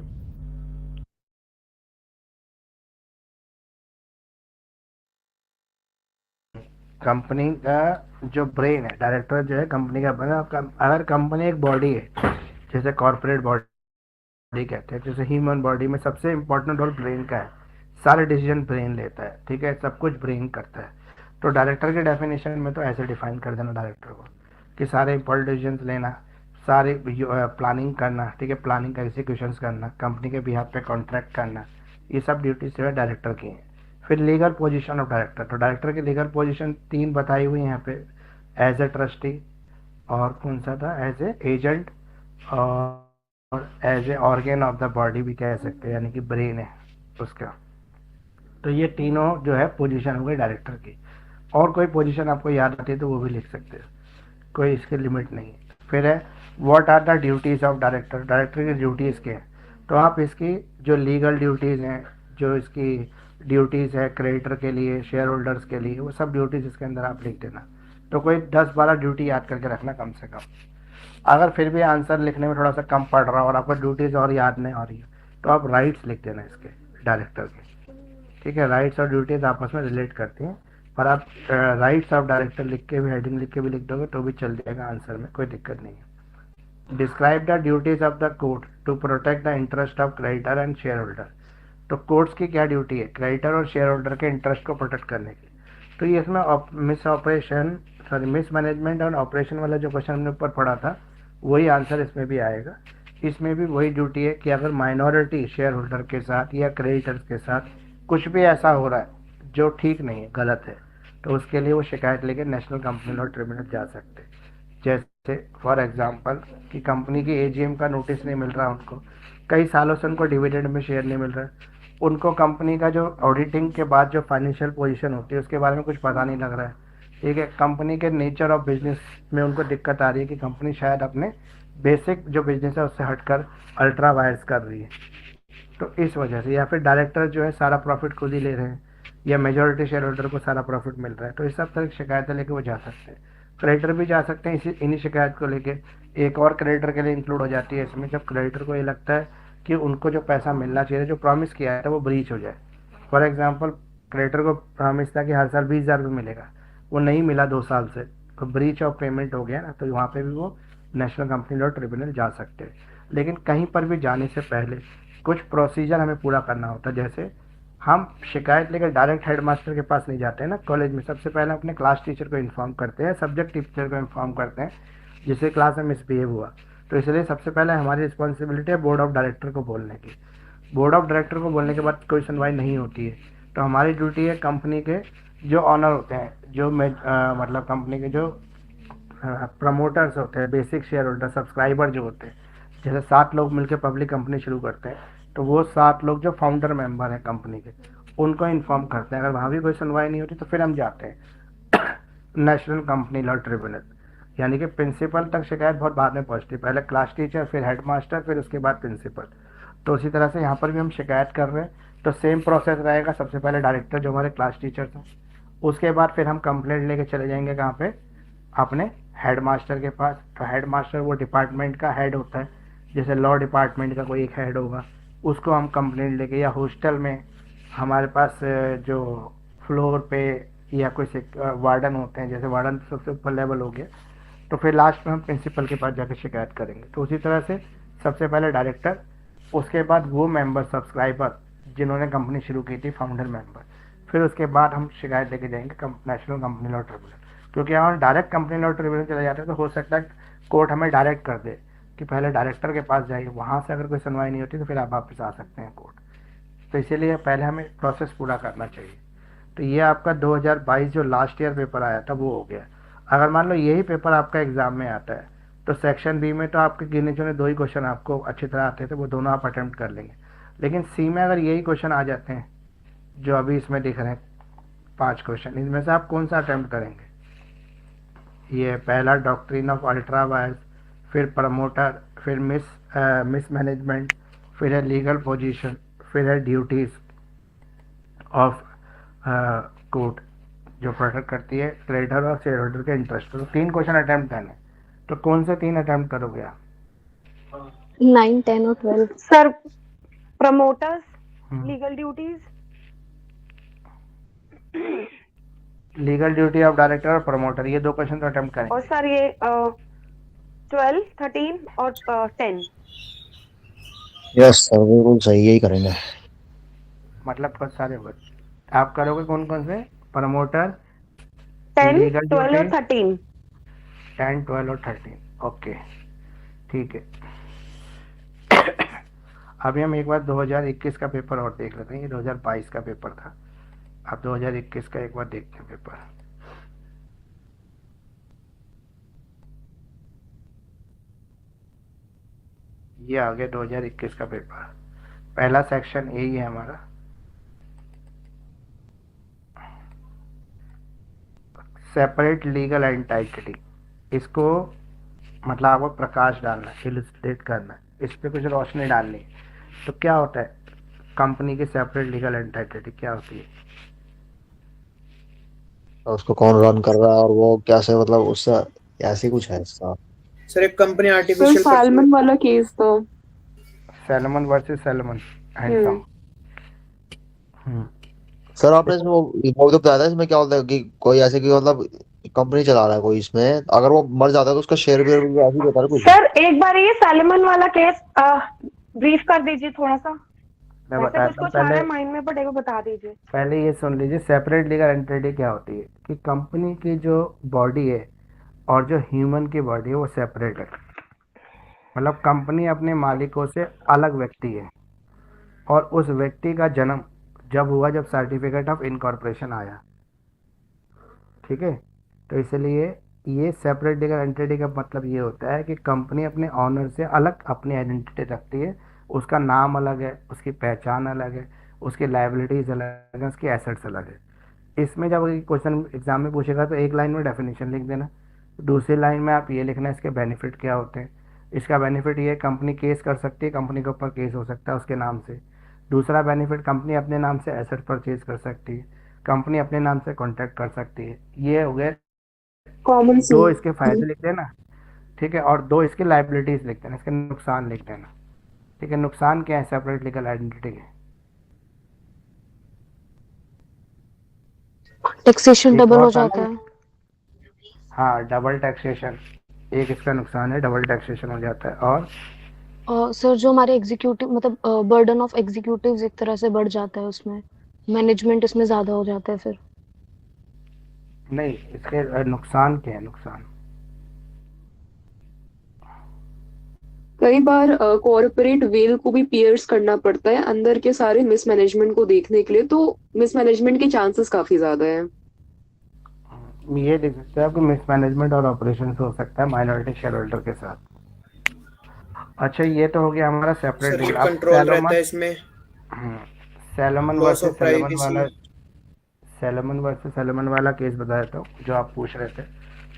A: कंपनी का जो ब्रेन है, डायरेक्टर जो है कंपनी का ब्रेन। अगर कंपनी एक बॉडी है, जैसे कॉर्पोरेट बॉडी कहते हैं, जैसे ह्यूमन बॉडी में सबसे इम्पोर्टेंट रोल ब्रेन का है, सारे डिसीजन ब्रेन लेता है, ठीक है, सब कुछ ब्रेन करता है। तो डायरेक्टर के डेफिनेशन में तो ऐसे डिफाइन कर देना डायरेक्टर को कि सारे इंपॉर्टेंट डिसीजन लेना, सारे प्लानिंग करना, ठीक है, प्लानिंग का एग्जीक्यूशन करना, कंपनी के बिहाफ पे कॉन्ट्रैक्ट करना, ये सब ड्यूटीज जो है डायरेक्टर की हैं। फिर लीगल पोजीशन ऑफ डायरेक्टर, तो डायरेक्टर की लीगल पोजीशन 3 बताई हुई है यहाँ पे, एज ए ट्रस्टी, और कौन सा था, एज ए एजेंट, और as a organ of the body भी कह सकते हैं, यानी कि ब्रेन है उसका। तो ये तीनों जो है पोजीशन हो गई डायरेक्टर की। और कोई पोजीशन आपको याद आती है तो वो भी लिख सकते हैं, कोई इसकी लिमिट नहीं है। फिर है what are the duties of director, director की ड्यूटीज़ क्या है। तो आप इसकी जो लीगल ड्यूटीज़ हैं, जो इसकी ड्यूटीज़ है क्रेडिटर के लिए, शेयर होल्डर्स के लिए, वो सब ड्यूटीज़ इसके अंदर आप लिख देना। तो कोई 10-12 ड्यूटी याद करके रखना कम से कम। अगर फिर भी आंसर लिखने में थोड़ा सा कम पड़ रहा और आपको ड्यूटीज़ और याद नहीं आ रही है, तो आप राइट्स लिख देना इसके डायरेक्टर के, ठीक है। राइट्स और ड्यूटीज़ आपस में रिलेट करती हैं, पर आप राइट्स ऑफ डायरेक्टर लिख के भी, हेडिंग लिख के भी लिख दोगे तो भी चल जाएगा आंसर में, कोई दिक्कत नहीं है। Describe the duties of the court to protect the interest of creditor and shareholder. तो कोर्ट्स की क्या ड्यूटी है, क्रेडिटर और शेयर होल्डर के इंटरेस्ट को प्रोटेक्ट करने की। तो ये इसमें मिस मैनेजमेंट और ऑपरेशन वाला जो क्वेश्चन हमने ऊपर पढ़ा था, वही आंसर इसमें भी आएगा। इसमें भी वही ड्यूटी है कि अगर माइनॉरिटी शेयर होल्डर के साथ या क्रेडिटर्स के साथ कुछ भी ऐसा हो रहा है जो ठीक नहीं है, गलत है, तो उसके लिए वो शिकायत लेके नेशनल कंपनी लॉ ट्रिब्यूनल जा सकते हैं। जैसे फॉर एग्जांपल कि कंपनी की एजीएम का नोटिस नहीं मिल रहा उनको, कई सालों से उनको डिविडेंड में शेयर नहीं मिल रहा है, उनको कंपनी का जो ऑडिटिंग के बाद जो फाइनेंशियल पोजीशन होती है उसके बारे में कुछ पता नहीं लग रहा है, ठीक है, कंपनी के नेचर ऑफ बिजनेस में उनको दिक्कत आ रही है कि कंपनी शायद अपने बेसिक जो बिजनेस है उससे हटकर अल्ट्रा वायर्स कर रही है, तो इस वजह से, या फिर डायरेक्टर जो है सारा प्रॉफिट खुद ही ले रहे हैं, या मेजोरिटी शेयर होल्डर को सारा प्रॉफिट मिल रहा है, तो इस सब तरह की शिकायतें लेके वो जा सकते हैं। क्रेडिटर भी जा सकते हैं इसी इन्हीं शिकायत को लेके। एक और क्रेडिटर के लिए इंक्लूड हो जाती है इसमें, जब क्रेडिटर को ये लगता है कि उनको जो पैसा मिलना चाहिए, जो प्रॉमिस किया था वो ब्रीच हो जाए। फॉर एग्जाम्पल क्रेडिटर को प्रॉमिस था कि हर साल 20,000 रुपये मिलेगा, वो नहीं मिला 2 साल से, तो ब्रीच ऑफ पेमेंट हो गया ना, तो वहाँ पे भी वो नेशनल कंपनी लॉ ट्रिब्यूनल जा सकते हैं। लेकिन कहीं पर भी जाने से पहले कुछ प्रोसीजर हमें पूरा करना होता है। जैसे हम शिकायत लेकर डायरेक्ट हेड मास्टर के पास नहीं जाते हैं ना कॉलेज में, सबसे पहले अपने क्लास टीचर को इन्फॉर्म करते हैं, सब्जेक्ट टीचर को इन्फॉर्म करते हैं जिससे क्लास में मिसबिहेव हुआ। तो इसलिए सबसे पहले हमारी रिस्पॉन्सिबिलिटी है बोर्ड ऑफ डायरेक्टर को बोलने की। बोर्ड ऑफ डायरेक्टर को बोलने के बाद कोई सुनवाई नहीं होती है, तो हमारी ड्यूटी है कंपनी के जो ऑनर होते हैं, जो मतलब कंपनी के जो प्रमोटर्स होते हैं, बेसिक शेयर होल्डर, सब्सक्राइबर जो होते हैं, जैसे 7 लोग मिलकर पब्लिक कंपनी शुरू करते हैं, तो वो 7 लोग जो फाउंडर मेंबर हैं कंपनी के, उनको इन्फॉर्म करते हैं। अगर वहाँ भी कोई सुनवाई नहीं होती तो फिर हम जाते हैं नेशनल कंपनी लॉ ट्रिब्यूनल, यानी कि प्रिंसिपल तक शिकायत बहुत बाद में पहुँचती है, पहले क्लास टीचर, फिर हेड मास्टर, फिर उसके बाद प्रिंसिपल। तो उसी तरह से यहाँ पर भी हम शिकायत कर रहे हैं, तो सेम प्रोसेस रहेगा। सबसे पहले डायरेक्टर जो हमारे क्लास टीचर थे, उसके बाद फिर हम कंप्लेंट लेके चले जाएंगे कहाँ पे, अपने हेड मास्टर के पास। तो हेड मास्टर वो डिपार्टमेंट का हेड होता है, जैसे लॉ डिपार्टमेंट का कोई एक हेड होगा, उसको हम कंप्लेंट लेके, या हॉस्टल में हमारे पास जो फ्लोर पे या कोई वार्डन होते हैं, जैसे वार्डन तो सबसे ऊपर लेवल हो गया, तो फिर लास्ट में हम प्रिंसिपल के पास जाकर शिकायत करेंगे। तो उसी तरह से सबसे पहले डायरेक्टर, उसके बाद वो मेंबर सब्सक्राइबर जिन्होंने कंपनी शुरू की थी, फाउंडर मेंबर, फिर उसके बाद हम शिकायत लेके जाएंगे नेशनल कंपनी लॉ ट्रिब्यूनल। क्योंकि हम डायरेक्ट कंपनी लॉ ट्रिब्यूनल चले जाते हैं तो हो सकता है कोर्ट हमें डायरेक्ट कर दे कि पहले डायरेक्टर के पास जाइए, वहाँ से अगर कोई सुनवाई नहीं होती तो फिर आप वापस आ सकते हैं कोर्ट। तो इसीलिए पहले हमें प्रोसेस पूरा करना चाहिए। तो ये आपका 2022 जो लास्ट ईयर पेपर आया था वो हो गया। अगर मान लो यही पेपर आपका एग्ज़ाम में आता है तो सेक्शन बी में तो आपके गिने चुने 2 ही क्वेश्चन आपको अच्छी तरह आते थे, वो दोनों आप अटैम्प्ट कर लेंगे। लेकिन सी में अगर यही क्वेश्चन आ जाते हैं जो अभी इसमें दिख रहे हैं 5 क्वेश्चन, इनमें से आप कौन सा अटैम्प्ट करेंगे? ये पहला डॉक्ट्रिन ऑफ अल्ट्रा वायर्स, फिर प्रमोटर, फिर मिस मैनेजमेंट, फिर है लीगल पोजीशन, फिर है ड्यूटीज ऑफ कोर्ट जो प्रोटेक्ट करती है क्रेडिटर और शेयर होल्डर के इंटरेस्ट। तो 3 क्वेश्चन अटेम्प्ट करने, तो कौन से 3 अटेम्प्ट करोगे आप?
D: 9, 10 और 12।
B: Sir promoters,
A: hmm.
B: Legal duties,
A: legal duty of director और प्रमोटर, ये 2 क्वेश्चन तो अटेम्प्ट
B: और
A: करेंगे।
B: सर ये 12, 13 और 10।
F: यस सर, बिल्कुल सही, यही करेंगे।
A: मतलब बहुत सारे वर्ड आप करोगे, कौन कौन से? प्रमोटर,
B: 10,
A: लीगल
B: 12 और
A: ड्यूटी,
B: 13।
A: 10, 12 और 13। ओके, ठीक है। अभी हम एक बार 2021 का पेपर और देख लेते हैं। ये 2022 का पेपर था, अब 2021 का एक बार देखते हैं पेपर। ये आ गया 2021 का पेपर। पहला सेक्शन यही है हमारा, सेपरेट लीगल एंटिटी। इसको मतलब आपको प्रकाश डालना है, इलस्ट्रेट करना है, इस पे कुछ रोशनी डालनी है। तो क्या होता है कंपनी की सेपरेट लीगल एंटिटी, क्या होती है?
F: तो उसको कौन रन कर रहा है और वो कैसे, मतलब उससे ऐसे कुछ है इसका।
C: सर एक कंपनी
E: सर
C: आर्टिफिशियल
E: सैलमन वाला केस था।
A: Salmon versus salmon handsome.
F: Sir आपने इसमें वो तो बताया था, इसमें क्या होता है कि कोई ऐसे कि मतलब कंपनी चला रहा है कोई, इसमें अगर वो मर जाता है तो उसका शेयर भी ऐसे ही होता है कुछ।
B: सर एक बार ये सैलमन वाला केस ब्रीफ कर दीजिए थोड़ा सा।
A: मैं
B: वैसे
A: बताता
B: कुछ
A: हूँ
B: कुछ आ रहा
A: पहले।
B: है माइंड में, बट एक बार बता दीजिए।
A: पहले ये सुन लीजिए, सेपरेट लीगल एंटिटी क्या होती है कि कंपनी की जो बॉडी है और जो ह्यूमन की बॉडी है वो सेपरेट है। मतलब कंपनी अपने मालिकों से अलग व्यक्ति है, और उस व्यक्ति का जन्म जब हुआ जब सर्टिफिकेट ऑफ इनकॉर्पोरेशन आया, ठीक है। तो इसलिए ये सेपरेट लीगल एंटिटी का मतलब ये होता है कि कंपनी अपने ऑनर से अलग अपनी आइडेंटिटी रखती है। उसका नाम अलग है, उसकी पहचान अलग है, उसकी लाइबिलिटीज अलग है, उसकी एसेट्स अलग है। इसमें जब क्वेश्चन एग्जाम में पूछेगा तो एक लाइन में डेफिनेशन लिख देना, दूसरी लाइन में आप ये लिखना इसके बेनिफिट क्या होते हैं। इसका बेनिफिट ये है कंपनी केस कर सकती है, कंपनी के ऊपर केस हो सकता है उसके नाम से। दूसरा बेनिफिट, कंपनी अपने नाम से एसेट परचेज कर सकती है, कंपनी अपने नाम से कॉन्ट्रैक्ट कर सकती है। ये हो गए
E: कॉमन
A: 2
E: सी।
A: इसके फायदे लिख देना, ठीक है, और 2 इसके लाइबिलिटीज लिख देना, इसके नुकसान लिख देना, ठीक है। नुकसान क्या है सेपरेट लीगल आइडेंटिटी के?
D: टैक्सेशन
A: एक
D: डबल
A: और
D: हो
A: था
D: जाता
A: ना,
D: है।
A: हाँ, डबल टैक्सेशन एक इसका नुकसान है, डबल टैक्सेशन हो जाता है। और
D: सर जो हमारे एग्जीक्यूटिव मतलब बर्डन ऑफ एग्जीक्यूटिव्स एक तरह से बढ़ जाता है उसमें, मैनेजमेंट इसमें ज्यादा हो जाता है फिर।
A: नहीं, इसके नुकसान क्या है? नुकसान
E: कई बार कॉरपोरेट वेल को भी पियर्स करना पड़ता है अंदर के सारे मिसमैनेजमेंट को देखने के लिए, तो मिसमैनेजमेंट के चांसेस काफी ज्यादा है।
A: ये देख सकते हैं आपको मिसमैनेजमेंट और ऑपरेशन हो सकता है माइनॉरिटी शेयर होल्डर के साथ। अच्छा, ये तो हो गया हमारा सेपरेट
C: सर ये
A: लीगल। अब
C: कंट्रोल रहता है इसमें,
A: salmon
C: loss
A: versus
C: of
A: salmon
C: privacy.
A: वाला, सैलमन वर्सेस सैलमन वाला केस बताया था जो आप पूछ रहे थे।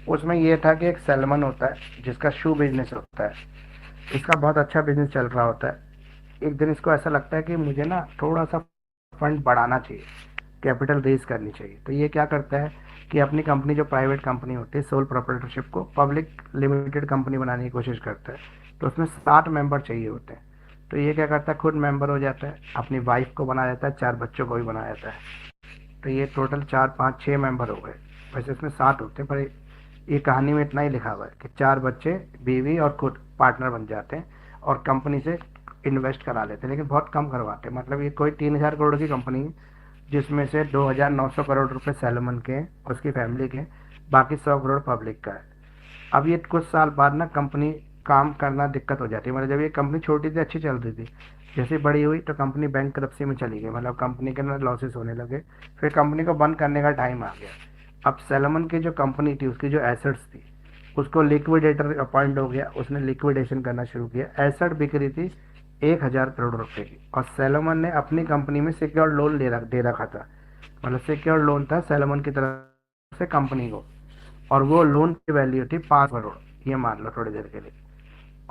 A: उसमें ये था कि एक सैलमन होता है जिसका शू बिजनेस होता है, इसका बहुत अच्छा बिजनेस चल रहा होता है। एक दिन इसको ऐसा लगता है कि मुझे ना थोड़ा सा फंड बढ़ाना चाहिए, कैपिटल रेज करनी चाहिए। तो ये क्या करता है कि अपनी कंपनी, जो प्राइवेट कंपनी होती है, सोल प्रोप्राइटरशिप को पब्लिक लिमिटेड कंपनी बनाने की कोशिश करता है। तो उसमें 60 मेंबर चाहिए होते हैं। तो ये क्या करता है, खुद मेंबर हो जाता है, अपनी वाइफ को बना देता है, 4 बच्चों को भी बना देता है। तो ये टोटल 4, 5, 6 मेंबर हो गए। वैसे इसमें 7 होते हैं, पर ये कहानी में इतना ही लिखा हुआ है कि 4 बच्चे, बीवी और खुद पार्टनर बन जाते हैं और कंपनी से इन्वेस्ट करा लेते हैं, लेकिन बहुत कम करवाते हैं। मतलब ये कोई 3000 करोड़ की कंपनी है जिसमें से 2900 करोड़ रुपए सैलमन के हैं, उसकी फैमिली के, बाकी 100 करोड़ पब्लिक का है। अब ये कुछ साल बाद ना कंपनी काम करना दिक्कत हो जाती है। मतलब जब ये कंपनी छोटी थी, अच्छी चल रही थी, जैसे बड़ी हुई तो कंपनी बैंकरप्सी में चली गई, मतलब कंपनी के ना लॉसेस होने लगे। फिर कंपनी को बंद करने का टाइम आ गया। अब सैलमन की जो कंपनी थी, उसकी जो एसेट्स थी, उसको लिक्विडेटर अपॉइंट हो गया, उसने लिक्विडेशन करना शुरू किया। एसेट बिक रही थी 1000 करोड़ रुपए की, और सैलमन ने अपनी दे में सिक्योर्ड लोन दे रखा था। मतलब सिक्योर्ड लोन था सैलमन की तरफ से कंपनी को, और वो लोन की वैल्यू थी 5 करोड़, ये मान लो थोड़ी देर के लिए।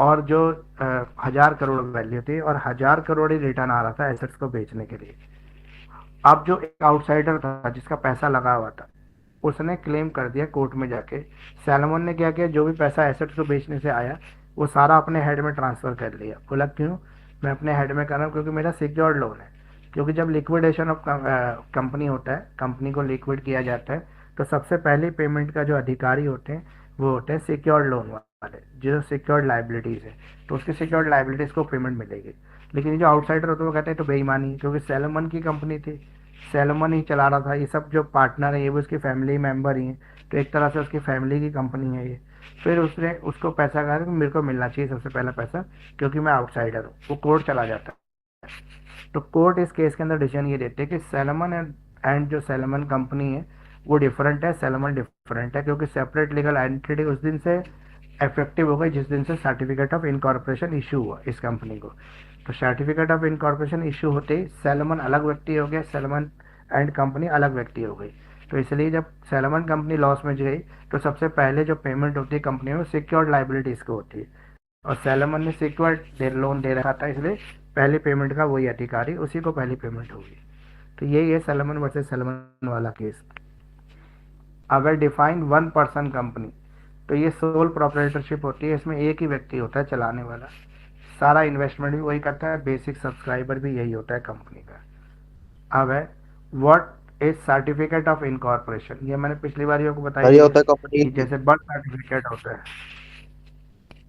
A: और जो 1,000 करोड़ वैल्यू थी और 1,000 करोड़ ही रिटर्न आ रहा था एसेट्स को बेचने के लिए। अब जो एक आउटसाइडर था जिसका पैसा लगा हुआ था, उसने क्लेम कर दिया कोर्ट में जाके, सैलमन ने क्या किया, जो भी पैसा एसेट्स को बेचने से आया वो सारा अपने हेड में ट्रांसफ़र कर लिया। बोला क्यों, मैं अपने हेड में कर रहा हूँ क्योंकि मेरा सिक्योर्ड लोन है। क्योंकि जब लिक्विडेशन ऑफ कंपनी होता है, कंपनी को लिक्विड किया जाता है, तो सबसे पहले पेमेंट का जो अधिकारी होते हैं वो होते हैं सिक्योर्ड लोन वाले, जो सिक्योर्ड लाइबिलिटीज़ है, तो उसकी सिक्योर्ड लाइबिलिटीज़ को पेमेंट मिलेगी। लेकिन ये जो आउटसाइडर होते हैं वो कहते हैं तो बेईमानी, क्योंकि सैलमन की कंपनी थी, सैलमन ही चला रहा था, ये सब जो पार्टनर है ये भी उसकी फैमिली मेम्बर ही हैं, तो एक तरह से उसकी फैमिली की कंपनी है ये। फिर उसने उसको पैसा कहा कि मेरे को मिलना चाहिए सबसे पहला पैसा, क्योंकि मैं आउटसाइडर हूँ। वो कोर्ट चला जाता है, तो कोर्ट इस केस के अंदर डिसीजन ये देते हैं कि सैलमन एंड जो सैलमन कंपनी है वो डिफरेंट है, सैलमन डिफरेंट है, क्योंकि सेपरेट लीगल एंटिटी उस दिन से इफेक्टिव हो गई जिस दिन से सर्टिफिकेट ऑफ इनकॉर्पोरेशन इशू हुआ इस कंपनी को। तो सर्टिफिकेट ऑफ इनकॉर्पोरेशन इशू होते ही सैलमन अलग व्यक्ति हो गया, सैलमन एंड कंपनी अलग व्यक्ति हो गई। तो इसलिए जब सैलमन कंपनी लॉस में गई तो सबसे पहले जो पेमेंट होती है कंपनी में सिक्योर्ड लाइबिलिटीज़ को होती है, और सैलमन ने सिक्योर्ड लोन दे रखा था, इसलिए पहली पेमेंट का वही अधिकारी, उसी को पहली पेमेंट होगी। तो यही है सैलमन वर्सेस सैलमन वाला केस। अगर डिफाइंड वन पर्सन कंपनी, तो ये सोल प्रोप्राइटरशिप होती है, इसमें एक ही व्यक्ति होता है चलाने वाला, सारा इन्वेस्टमेंट भी वही करता है, बेसिक सब्सक्राइबर भी यही होता है कंपनी का। अब है what is certificate of incorporation, ये मैंने पिछली बार आपको
F: सर
A: बताया
F: ये होता है कंपनी,
A: कि जैसे बर्थ सर्टिफिकेट होता है,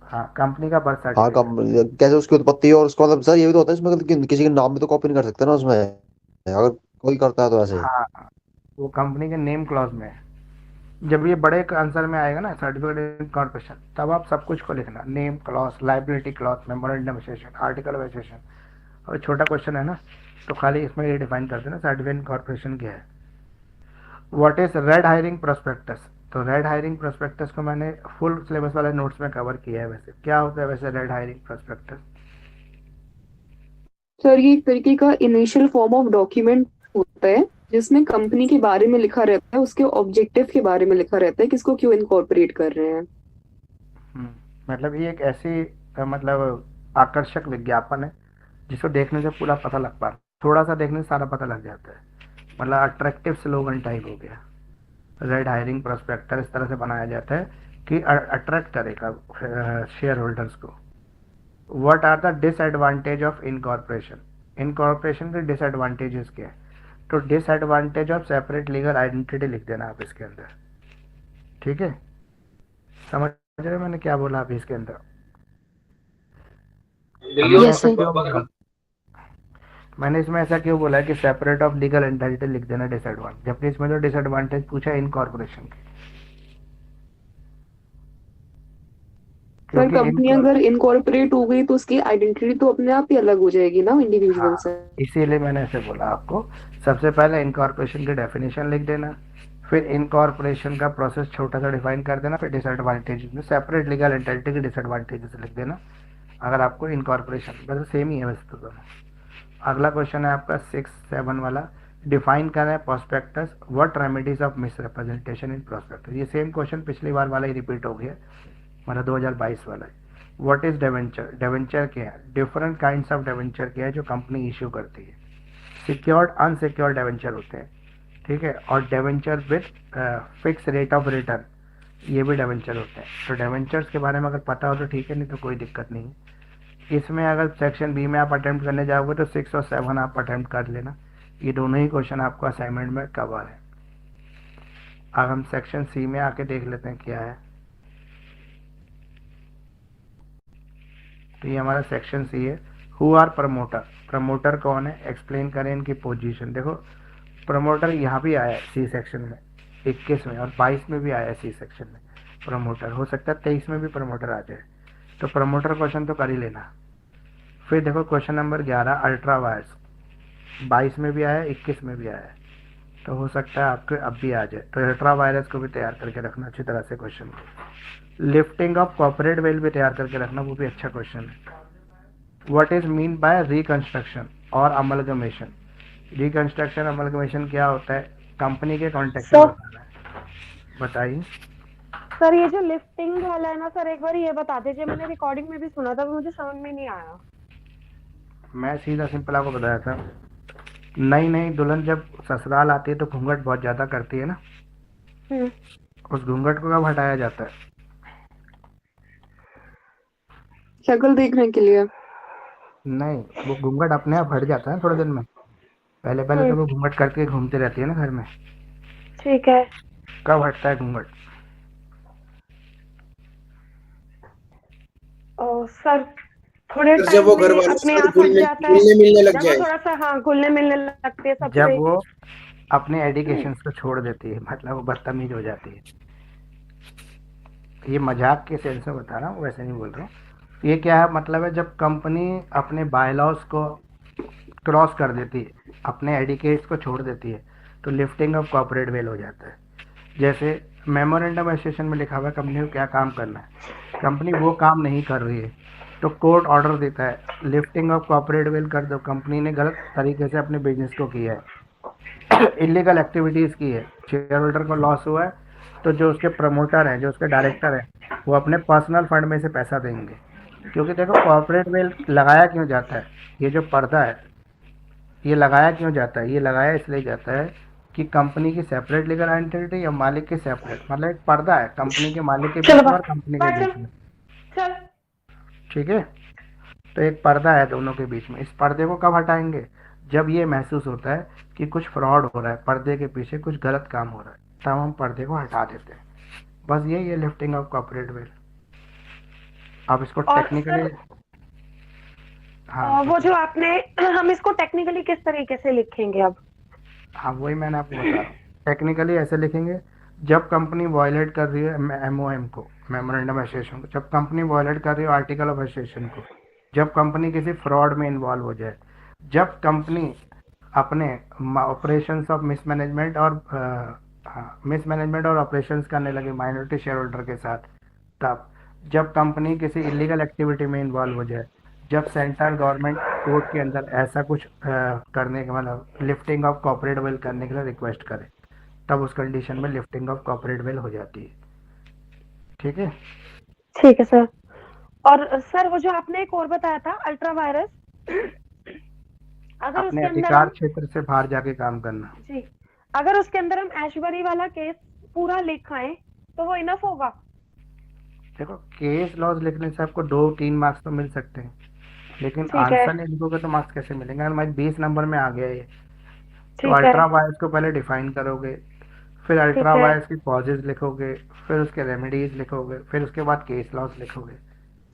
A: हाँ कंपनी का बर्थ
F: हाँ
A: सर्टिफिकेट।
F: कंपनी कैसे उसकी उत्पत्ति है और उसका मतलब सर ये भी तो होता है इसमें किसी के नाम में तो कॉपी नहीं कर सकते ना उसमें, अगर कोई करता है तो ऐसे।
A: हाँ वो कंपनी के नेम क्लॉज में है। जब ये बड़े आंसर में आएगा ना सर्टिफिकेट इनकॉर्पोरेशन, तब आप सब कुछ को लिखना, name clause, liability clause, memorandum association, article of association. और छोटा क्वेश्चन है ना, तो खाली इसमें ये डिफाइन कर देना सर्टिफिकेट इनकॉर्पोरेशन क्या है। What is red hiring prospectus, तो रेड हायरिंग प्रोस्पेक्टस को मैंने फुल सिलेबस वाले नोट्स में कवर किया है। वैसे क्या होता है वैसे रेड हायरिंग प्रोस्पेक्टस?
E: सर ये एक तरीके का इनिशियल फॉर्म ऑफ डॉक्यूमेंट होता है जिसमें कंपनी के बारे में लिखा रहता है, उसके ऑब्जेक्टिव के बारे में लिखा रहता है, किसको क्यों इनकॉर्पोरेट कर रहे हैं।
A: मतलब ये एक ऐसी मतलब आकर्षक विज्ञापन है जिसको देखने से पूरा पता लग पा, थोड़ा सा देखने से सारा पता लग जाता है, मतलब अट्रैक्टिव स्लोगन टाइप हो गया। रेड हायरिंग प्रोस्पेक्टर इस तरह से बनाया जाता है कि अट्रैक्ट करेगा शेयर होल्डर्स को। What are the disadvantage of incorporation, incorporation के डिसएडवांटेजेस क्या है? तो disadvantage of separate legal identity लिख देना आप इसके अंदर, ठीक है? समझ रहे हो मैंने क्या बोला आप इसके अंदर?
D: Yes, sir.
A: मैंने इसमें ऐसा क्यों बोला है कि सेपरेट ऑफ लीगल एंटिटी लिख देना डिसएडवांटेज, जबकि इसमें तो डिसएडवांटेज पूछा इनकॉर्पोरेशन की।
E: सर कंपनी अगर इनकॉर्पोरेट हो गई तो उसकी आइडेंटिटी तो अपने आप ही अलग हो जाएगी ना इंडिविजुअल से।
A: इसीलिए मैंने ऐसे बोला आपको, सबसे पहले इनकॉर्पोरेशन की डेफिनेशन लिख देना, फिर इनकॉर्पोरेशन का प्रोसेस छोटा सा डिफाइन कर देना, फिर डिसएडवांटेज में सेपरेट लीगल एंटिटी के डिसएडवांटेजेस लिख देना अगर आपको इनकॉर्पोरेशन, वैसे सेम ही है वैसे तो दोनों। अगला क्वेश्चन है आपका 6-7 वाला, डिफाइन करना है prospectus, what remedies of miss representation in prospectus. ये सेम क्वेश्चन पिछली बार वाला ही रिपीट हो गया, मतलब 2022 वाला है। व्हाट इज डेवेंचर, डेवेंचर क्या है? डिफरेंट काइंड्स ऑफ डेवेंचर क्या है जो कंपनी इशू करती है। सिक्योर्ड, अनसिक्योर्ड डेवेंचर होते हैं, ठीक है, और debenture with fix rate of return, ये भी डेवेंचर होते हैं। तो डेवेंचर्स के बारे में अगर पता हो तो ठीक है, नहीं तो कोई दिक्कत नहीं है। इसमें अगर सेक्शन बी में आप अटेम्प्ट करने जाओगे तो 6 और 7 आप अटेम्प्ट कर लेना, ये दोनों ही क्वेश्चन आपको असाइनमेंट में कवर है। अब हम सेक्शन सी में आके देख लेते हैं क्या है। तो ये हमारा सेक्शन सी है। हु आर प्रमोटर, प्रमोटर कौन है, एक्सप्लेन करें इनकी पोजीशन। देखो प्रमोटर यहाँ भी आया है सी सेक्शन में 21 में, और 22 में भी आया है सी सेक्शन में प्रमोटर, हो सकता है 23 में भी प्रमोटर आ जाए, तो प्रमोटर क्वेश्चन तो कर ही लेना। फिर देखो क्वेश्चन नंबर 11 अल्ट्रा वायर्स, 22 में भी आया है, 21 में भी आया है, तो हो सकता है आपके अब भी आ जाए, तो अल्ट्रा वायरस को भी तैयार करके रखना अच्छी तरह से क्वेश्चन को। लिफ्टिंग ऑफ कॉर्पोरेट वेल भी तैयार करके रखना, वो भी अच्छा क्वेश्चन है। What is mean by reconstruction और अमलगमेशन, रिकंस्ट्रक्शन अमलगमेशन क्या होता है, कंपनी के कॉन्टेक्स्ट में बताना है, बताइए।
B: सर ये जो लिफ्टिंग वाला है ना सर, एक बार ये बता दीजिए, मैंने रिकॉर्डिंग में भी सुना था, मुझे समझ में नहीं आया।
A: मैं सीधा सिंपल आपको बताया था, नई नई दुल्हन जब ससुराल आती है तो घूंघट बहुत ज्यादा करती है ना, उस घूंघट को कब हटाया जाता है?
E: शक्ल देखने के लिए।
A: नहीं, वो घूंघट अपने आप हट जाता है थोड़े दिन में। पहले पहले तो वो घूंघट करके घूमती रहती है ना घर में।
B: ठीक है।
A: कब हटता है घूंघट?
B: सर थोड़े
C: सर, जब वो
B: टाइम
C: घर
B: में
C: वालों
B: अपने
C: से
B: आप हट
C: घुलने
B: जाता है,
C: घुलने मिलने लग
B: जब वो
C: जाए।
B: थोड़ा सा हाँ घुलने मिलने लगती है
A: जब
B: सबसे।
A: वो अपने एडिकेशन को छोड़ देती है, मतलब वो बदतमीज हो जाती है। ये मजाक के सेंस में बता रहा हूँ, वैसे नहीं बोल रहा हूँ। ये क्या है मतलब है, जब कंपनी अपने बायलॉज को क्रॉस कर देती है, अपने एडिकेट्स को छोड़ देती है, तो लिफ्टिंग ऑफ कॉर्पोरेट वेल हो जाता है। जैसे मेमोरेंडम एसोसिएशन में लिखा हुआ है कंपनी को क्या काम करना है, कंपनी वो काम नहीं कर रही है तो कोर्ट ऑर्डर देता है लिफ्टिंग ऑफ कॉर्पोरेट वेल कर दो, कंपनी ने गलत तरीके से अपने बिजनेस को किया है, इलीगल एक्टिविटीज़ की है, शेयर होल्डर को लॉस हुआ है, तो जो उसके प्रमोटर हैं, जो उसके डायरेक्टर हैं, वो अपने पर्सनल फंड में से पैसा देंगे। क्योंकि देखो कॉर्पोरेट वेल लगाया क्यों जाता है, ये जो पर्दा है ये लगाया क्यों जाता है? ये लगाया इसलिए जाता है कि कंपनी की सेपरेट लीगल एंटिटी या मालिक की सेपरेट, मतलब एक पर्दा है कंपनी के मालिक के बीच में और कंपनी के बीच में।
B: चल
A: ठीक है, तो एक पर्दा है दोनों के बीच में। इस पर्दे को कब हटाएंगे? जब ये महसूस होता है कि कुछ फ्रॉड हो रहा है, पर्दे के पीछे कुछ गलत काम हो रहा है, तब हम पर्दे को हटा देते हैं। बस यही है लिफ्टिंग ऑफ कॉर्पोरेट वेल। अब इसको
B: और
A: टेक्निकली
B: सर, वो जो आपने, हम इसको टेक्निकली किस तरीके से लिखेंगे अब?
A: हाँ वही मैंने आपको बता रहा हूँ। टेक्निकली ऐसे लिखेंगे, जब कंपनी वायलेट कर रही है एमओएम को, मेमोरेंडम एसोसिएशन को, जब कंपनी वायलेट कर रही है आर्टिकल ऑफ एसोसिएशन को, जब कंपनी किसी फ्रॉड में इन्वॉल्व हो जाए, जब कंपनी अपने ऑपरेशंस ऑफ मिसमैनेजमेंट और ऑपरेशंस करने लगे माइनॉरिटी शेयर होल्डर के साथ, तब जब कंपनी किसी इलीगल एक्टिविटी में इन्वॉल्व हो जाए, जब सेंट्रल गवर्नमेंट कोर्ट के अंदर ऐसा कुछ करने के मतलब लिफ्टिंग ऑफ कॉर्पोरेट वेल करने के लिए रिक्वेस्ट करे, तब उस कंडीशन में लिफ्टिंग ऑफ कॉर्पोरेट वेल हो जाती है। ठीक है,
B: ठीक है सर। और सर वो जो आपने एक और बताया था अल्ट्रा वायरस, अगर
A: अपने
B: उसके अंदर
A: अधिकार
B: हम,
A: क्षेत्र से बाहर जाके काम करना।
B: जी, अगर उसके अंदर हम ऐश्वर्य वाला केस पूरा लिखाएं तो वो इनफ होगा?
A: देखो केस लॉज लिखने से आपको 2-3 मार्क्स तो मिल सकते हैं, लेकिन
B: ठीक है।
A: आंसर नहीं लिखोगे तो मार्क्स कैसे मिलेंगे? अगर मैं 20 नंबर में आ गया ये, तो
B: ठीक है।
A: अल्ट्रा वायरस को पहले डिफाइन करोगे, फिर अल्ट्रा
B: है।
A: वायरस की कॉजेज लिखोगे, फिर उसके रेमेडीज लिखोगे, फिर उसके बाद केस लॉस लिखोगे।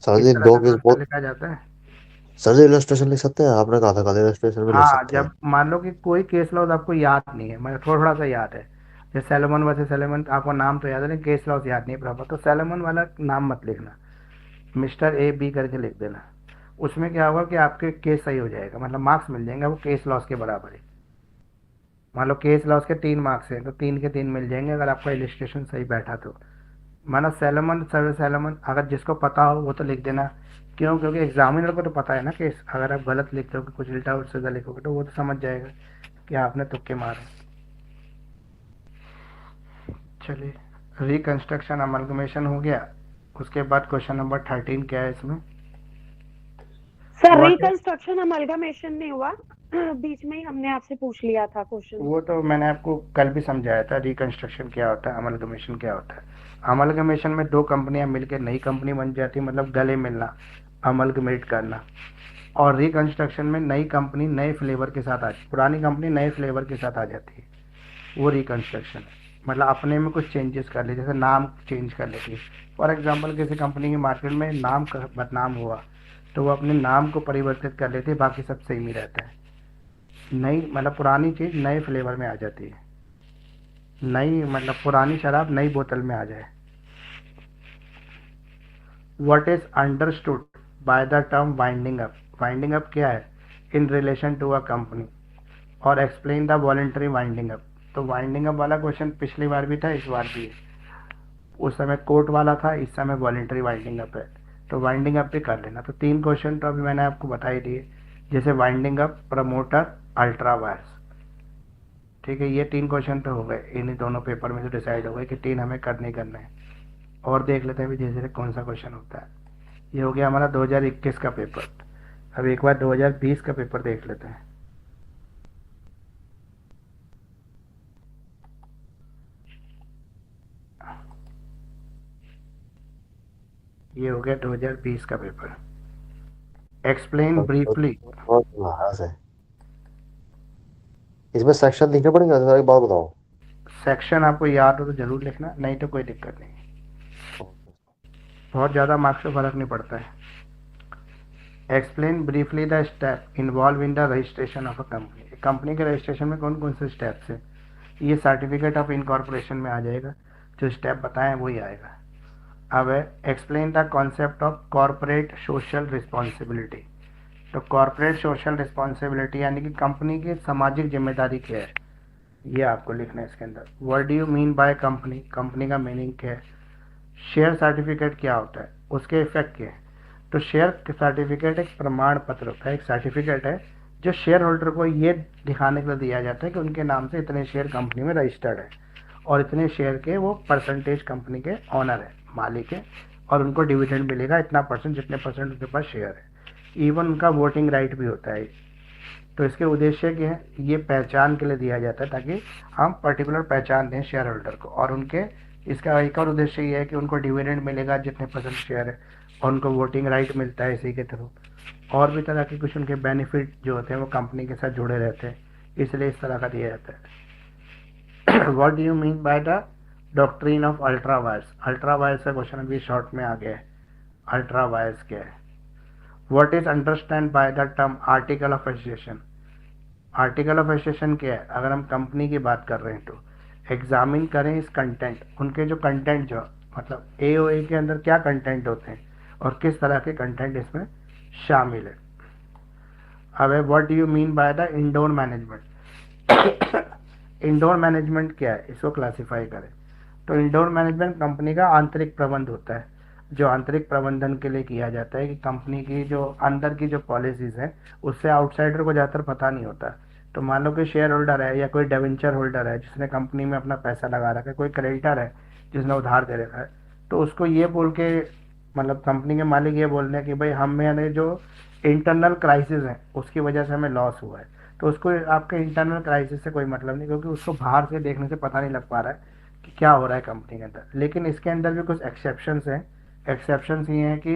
F: सर
A: इस
F: जी
A: तरह
F: दो
A: से
F: केस
A: आंसर
F: बहुत।
A: लिखा जाता है।
F: सर जी इलस्ट्रेशन लिख सकते हैं, आपने कहा था कल इलस्ट्रेशन भी लिख
A: हाँ,
F: सकते हैं।
A: जब मान लो कि कोई केस लॉस आपको याद नहीं है, मतलब थोड़ा थोड़ा सा याद है, जैसे सैलोमन वर्सेस सैलोमन, आपको नाम तो याद है लेकिन केस लॉस याद नहीं प्रॉपर, तो सैलोमन वाला नाम मत लिखना, मिस्टर ए बी करके लिख देना। उसमें क्या होगा कि आपके केस सही हो जाएगा, मतलब मार्क्स मिल जाएंगे, वो केस लॉस के बराबर है। मान लो केस लॉस के 3 मार्क्स हैं तो 3 के 3 मिल जाएंगे अगर आपका इलिस्ट्रेशन सही बैठा तो। माना सैलोमन सर्वे सैलोमन, अगर जिसको पता हो वो तो लिख देना। क्यों? क्योंकि एग्जामिनर को तो पता है ना केस, अगर आप गलत लिखते हो कि कुछ उल्टा सीधा लिखोगे तो वो तो समझ जाएगा कि आपने तुक्के मारे। चलिए, रिकंस्ट्रक्शन अमलगमेशन हो गया। उसके बाद क्वेश्चन नंबर 13 क्या है इसमें?
B: Sir
A: What is-
B: reconstruction amalgamation नहीं हुआ, बीच में ही हमने आपसे पूछ लिया था क्वेश्चन।
A: वो तो मैंने आपको कल भी समझाया था, रिकंस्ट्रक्शन क्या होता है, अमलगमेशन क्या होता है। अमलगमेशन में 2 कंपनियां मिलकर नई कंपनी बन जाती है, मतलब गले मिलना, अमलगमेट करना। और रिकंस्ट्रक्शन में नई कंपनी नए फ्लेवर के साथ आती, पुरानी कंपनी नए फ्लेवर के साथ आ जाती है, वो रिकंस्ट्रक्शन है। मतलब अपने में कुछ चेंजेस कर ले, जैसे नाम चेंज कर लेती है। फॉर एग्जांपल किसी कंपनी की मार्केट में नाम का बदनाम हुआ तो वो अपने नाम को परिवर्तित कर लेती है, बाकी सब सेम ही रहता है। नई मतलब पुरानी चीज़ नए फ्लेवर में आ जाती है, नई मतलब पुरानी शराब नई बोतल में आ जाए। What is understood by the term winding up? Winding up क्या है in relation to a company, और explain the voluntary winding up. तो वाइंडिंग अप वाला क्वेश्चन पिछली बार भी था, इस बार भी है। उस समय कोर्ट वाला था, इस समय वॉलंटरी वाइंडिंग अप है, तो वाइंडिंग अप भी कर लेना। तो 3 क्वेश्चन तो अभी मैंने आपको बता ही दिए, जैसे winding up, promoter, ultra vires. ठीक है, ये 3 क्वेश्चन तो हो गए, इन्हीं दोनों पेपर में से डिसाइड हो गए कि 3 हमें करने करना है। और देख लेते हैं भी धीरे धीरे कौन सा क्वेश्चन होता है। ये हो गया हमारा 2021 का पेपर। अब एक बार 2020 का पेपर देख लेते हैं। ये हो गया 2020 का पेपर। Explain briefly.
F: इसमें सेक्शन लिखने पड़ेगा सर, एक बात बताओ।
A: सेक्शन आपको याद हो तो जरूर लिखना, नहीं तो कोई दिक्कत नहीं, बहुत ज़्यादा मार्क्स से फर्क नहीं पड़ता है। Explain briefly the step involve in the registration of a company. Company के रजिस्ट्रेशन में कौन कौन से स्टेप्स है, ये सर्टिफिकेट ऑफ इनकॉर्पोरेशन में आ जाएगा, जो स्टेप बताएं वही आएगा। अब है explain the concept of corporate social responsibility. तो कॉर्पोरेट सोशल रिस्पॉन्सिबिलिटी यानी कि कंपनी की सामाजिक जिम्मेदारी क्या है, ये आपको लिखना है इसके अंदर। What do you mean by company, company का मीनिंग क्या है। शेयर सर्टिफिकेट क्या होता है, उसके इफेक्ट क्या है। तो शेयर सर्टिफिकेट एक प्रमाण पत्र होता है, एक सर्टिफिकेट है जो शेयर होल्डर को ये दिखाने के लिए दिया जाता है कि उनके नाम से इतने शेयर कंपनी में रजिस्टर्ड है और इतने शेयर के वो परसेंटेज कंपनी के ऑनर है, मालिक है, और उनको डिविडेंड मिलेगा इतना परसेंट, जितने परसेंट उनके पास शेयर है। इवन उनका वोटिंग राइट भी होता है। तो इसके उद्देश्य क्या है, ये पहचान के लिए दिया जाता है ताकि हम पर्टिकुलर पहचान दें शेयर होल्डर को। और उनके इसका एक और उद्देश्य ये है कि उनको डिविडेंड मिलेगा जितने परसेंट शेयर है, और उनको वोटिंग राइट मिलता है इसी के थ्रू। और भी तरह के कुछ उनके बेनिफिट जो होते हैं वो कंपनी के साथ जुड़े रहते हैं, इसलिए इस तरह का दिया जाता है। What do you mean by the doctrine of ultra vires. Ultra vires का क्वेश्चन अभी शॉर्ट में आ गया है। अल्ट्रा वायर्स क्या है। What is understand by the term article of association. Article of association क्या है, अगर हम कंपनी की बात कर रहे हैं तो एग्जामिन करें इस कंटेंट, उनके जो कंटेंट जो मतलब एओए के अंदर क्या कंटेंट होते हैं और किस तरह के कंटेंट इसमें शामिल है। अब है what do you mean by the indoor management. Indoor management क्या है, इसको क्लासिफाई करें तो इंडोर मैनेजमेंट कंपनी का आंतरिक प्रबंध होता है, जो आंतरिक प्रबंधन के लिए किया जाता है कि कंपनी की जो अंदर की जो पॉलिसीज हैं उससे आउटसाइडर को ज़्यादातर पता नहीं होता। तो मान लो कि शेयर होल्डर है या कोई डिवेंचर होल्डर है जिसने कंपनी में अपना पैसा लगा रखा है, कोई क्रेडिटर है जिसने उधार दे रखा है, तो उसको ये बोल के मतलब कंपनी के मालिक ये बोल रहे हैं कि भाई हमें जो इंटरनल क्राइसिस है उसकी वजह से हमें लॉस हुआ है। तो उसको आपके इंटरनल क्राइसिस से कोई मतलब नहीं, क्योंकि उसको बाहर से देखने से पता नहीं लग पा रहा है कि क्या हो रहा है कंपनी के अंदर। लेकिन इसके अंदर भी कुछ एक्सेप्शंस हैं। एक्सेप्शंस ये हैं कि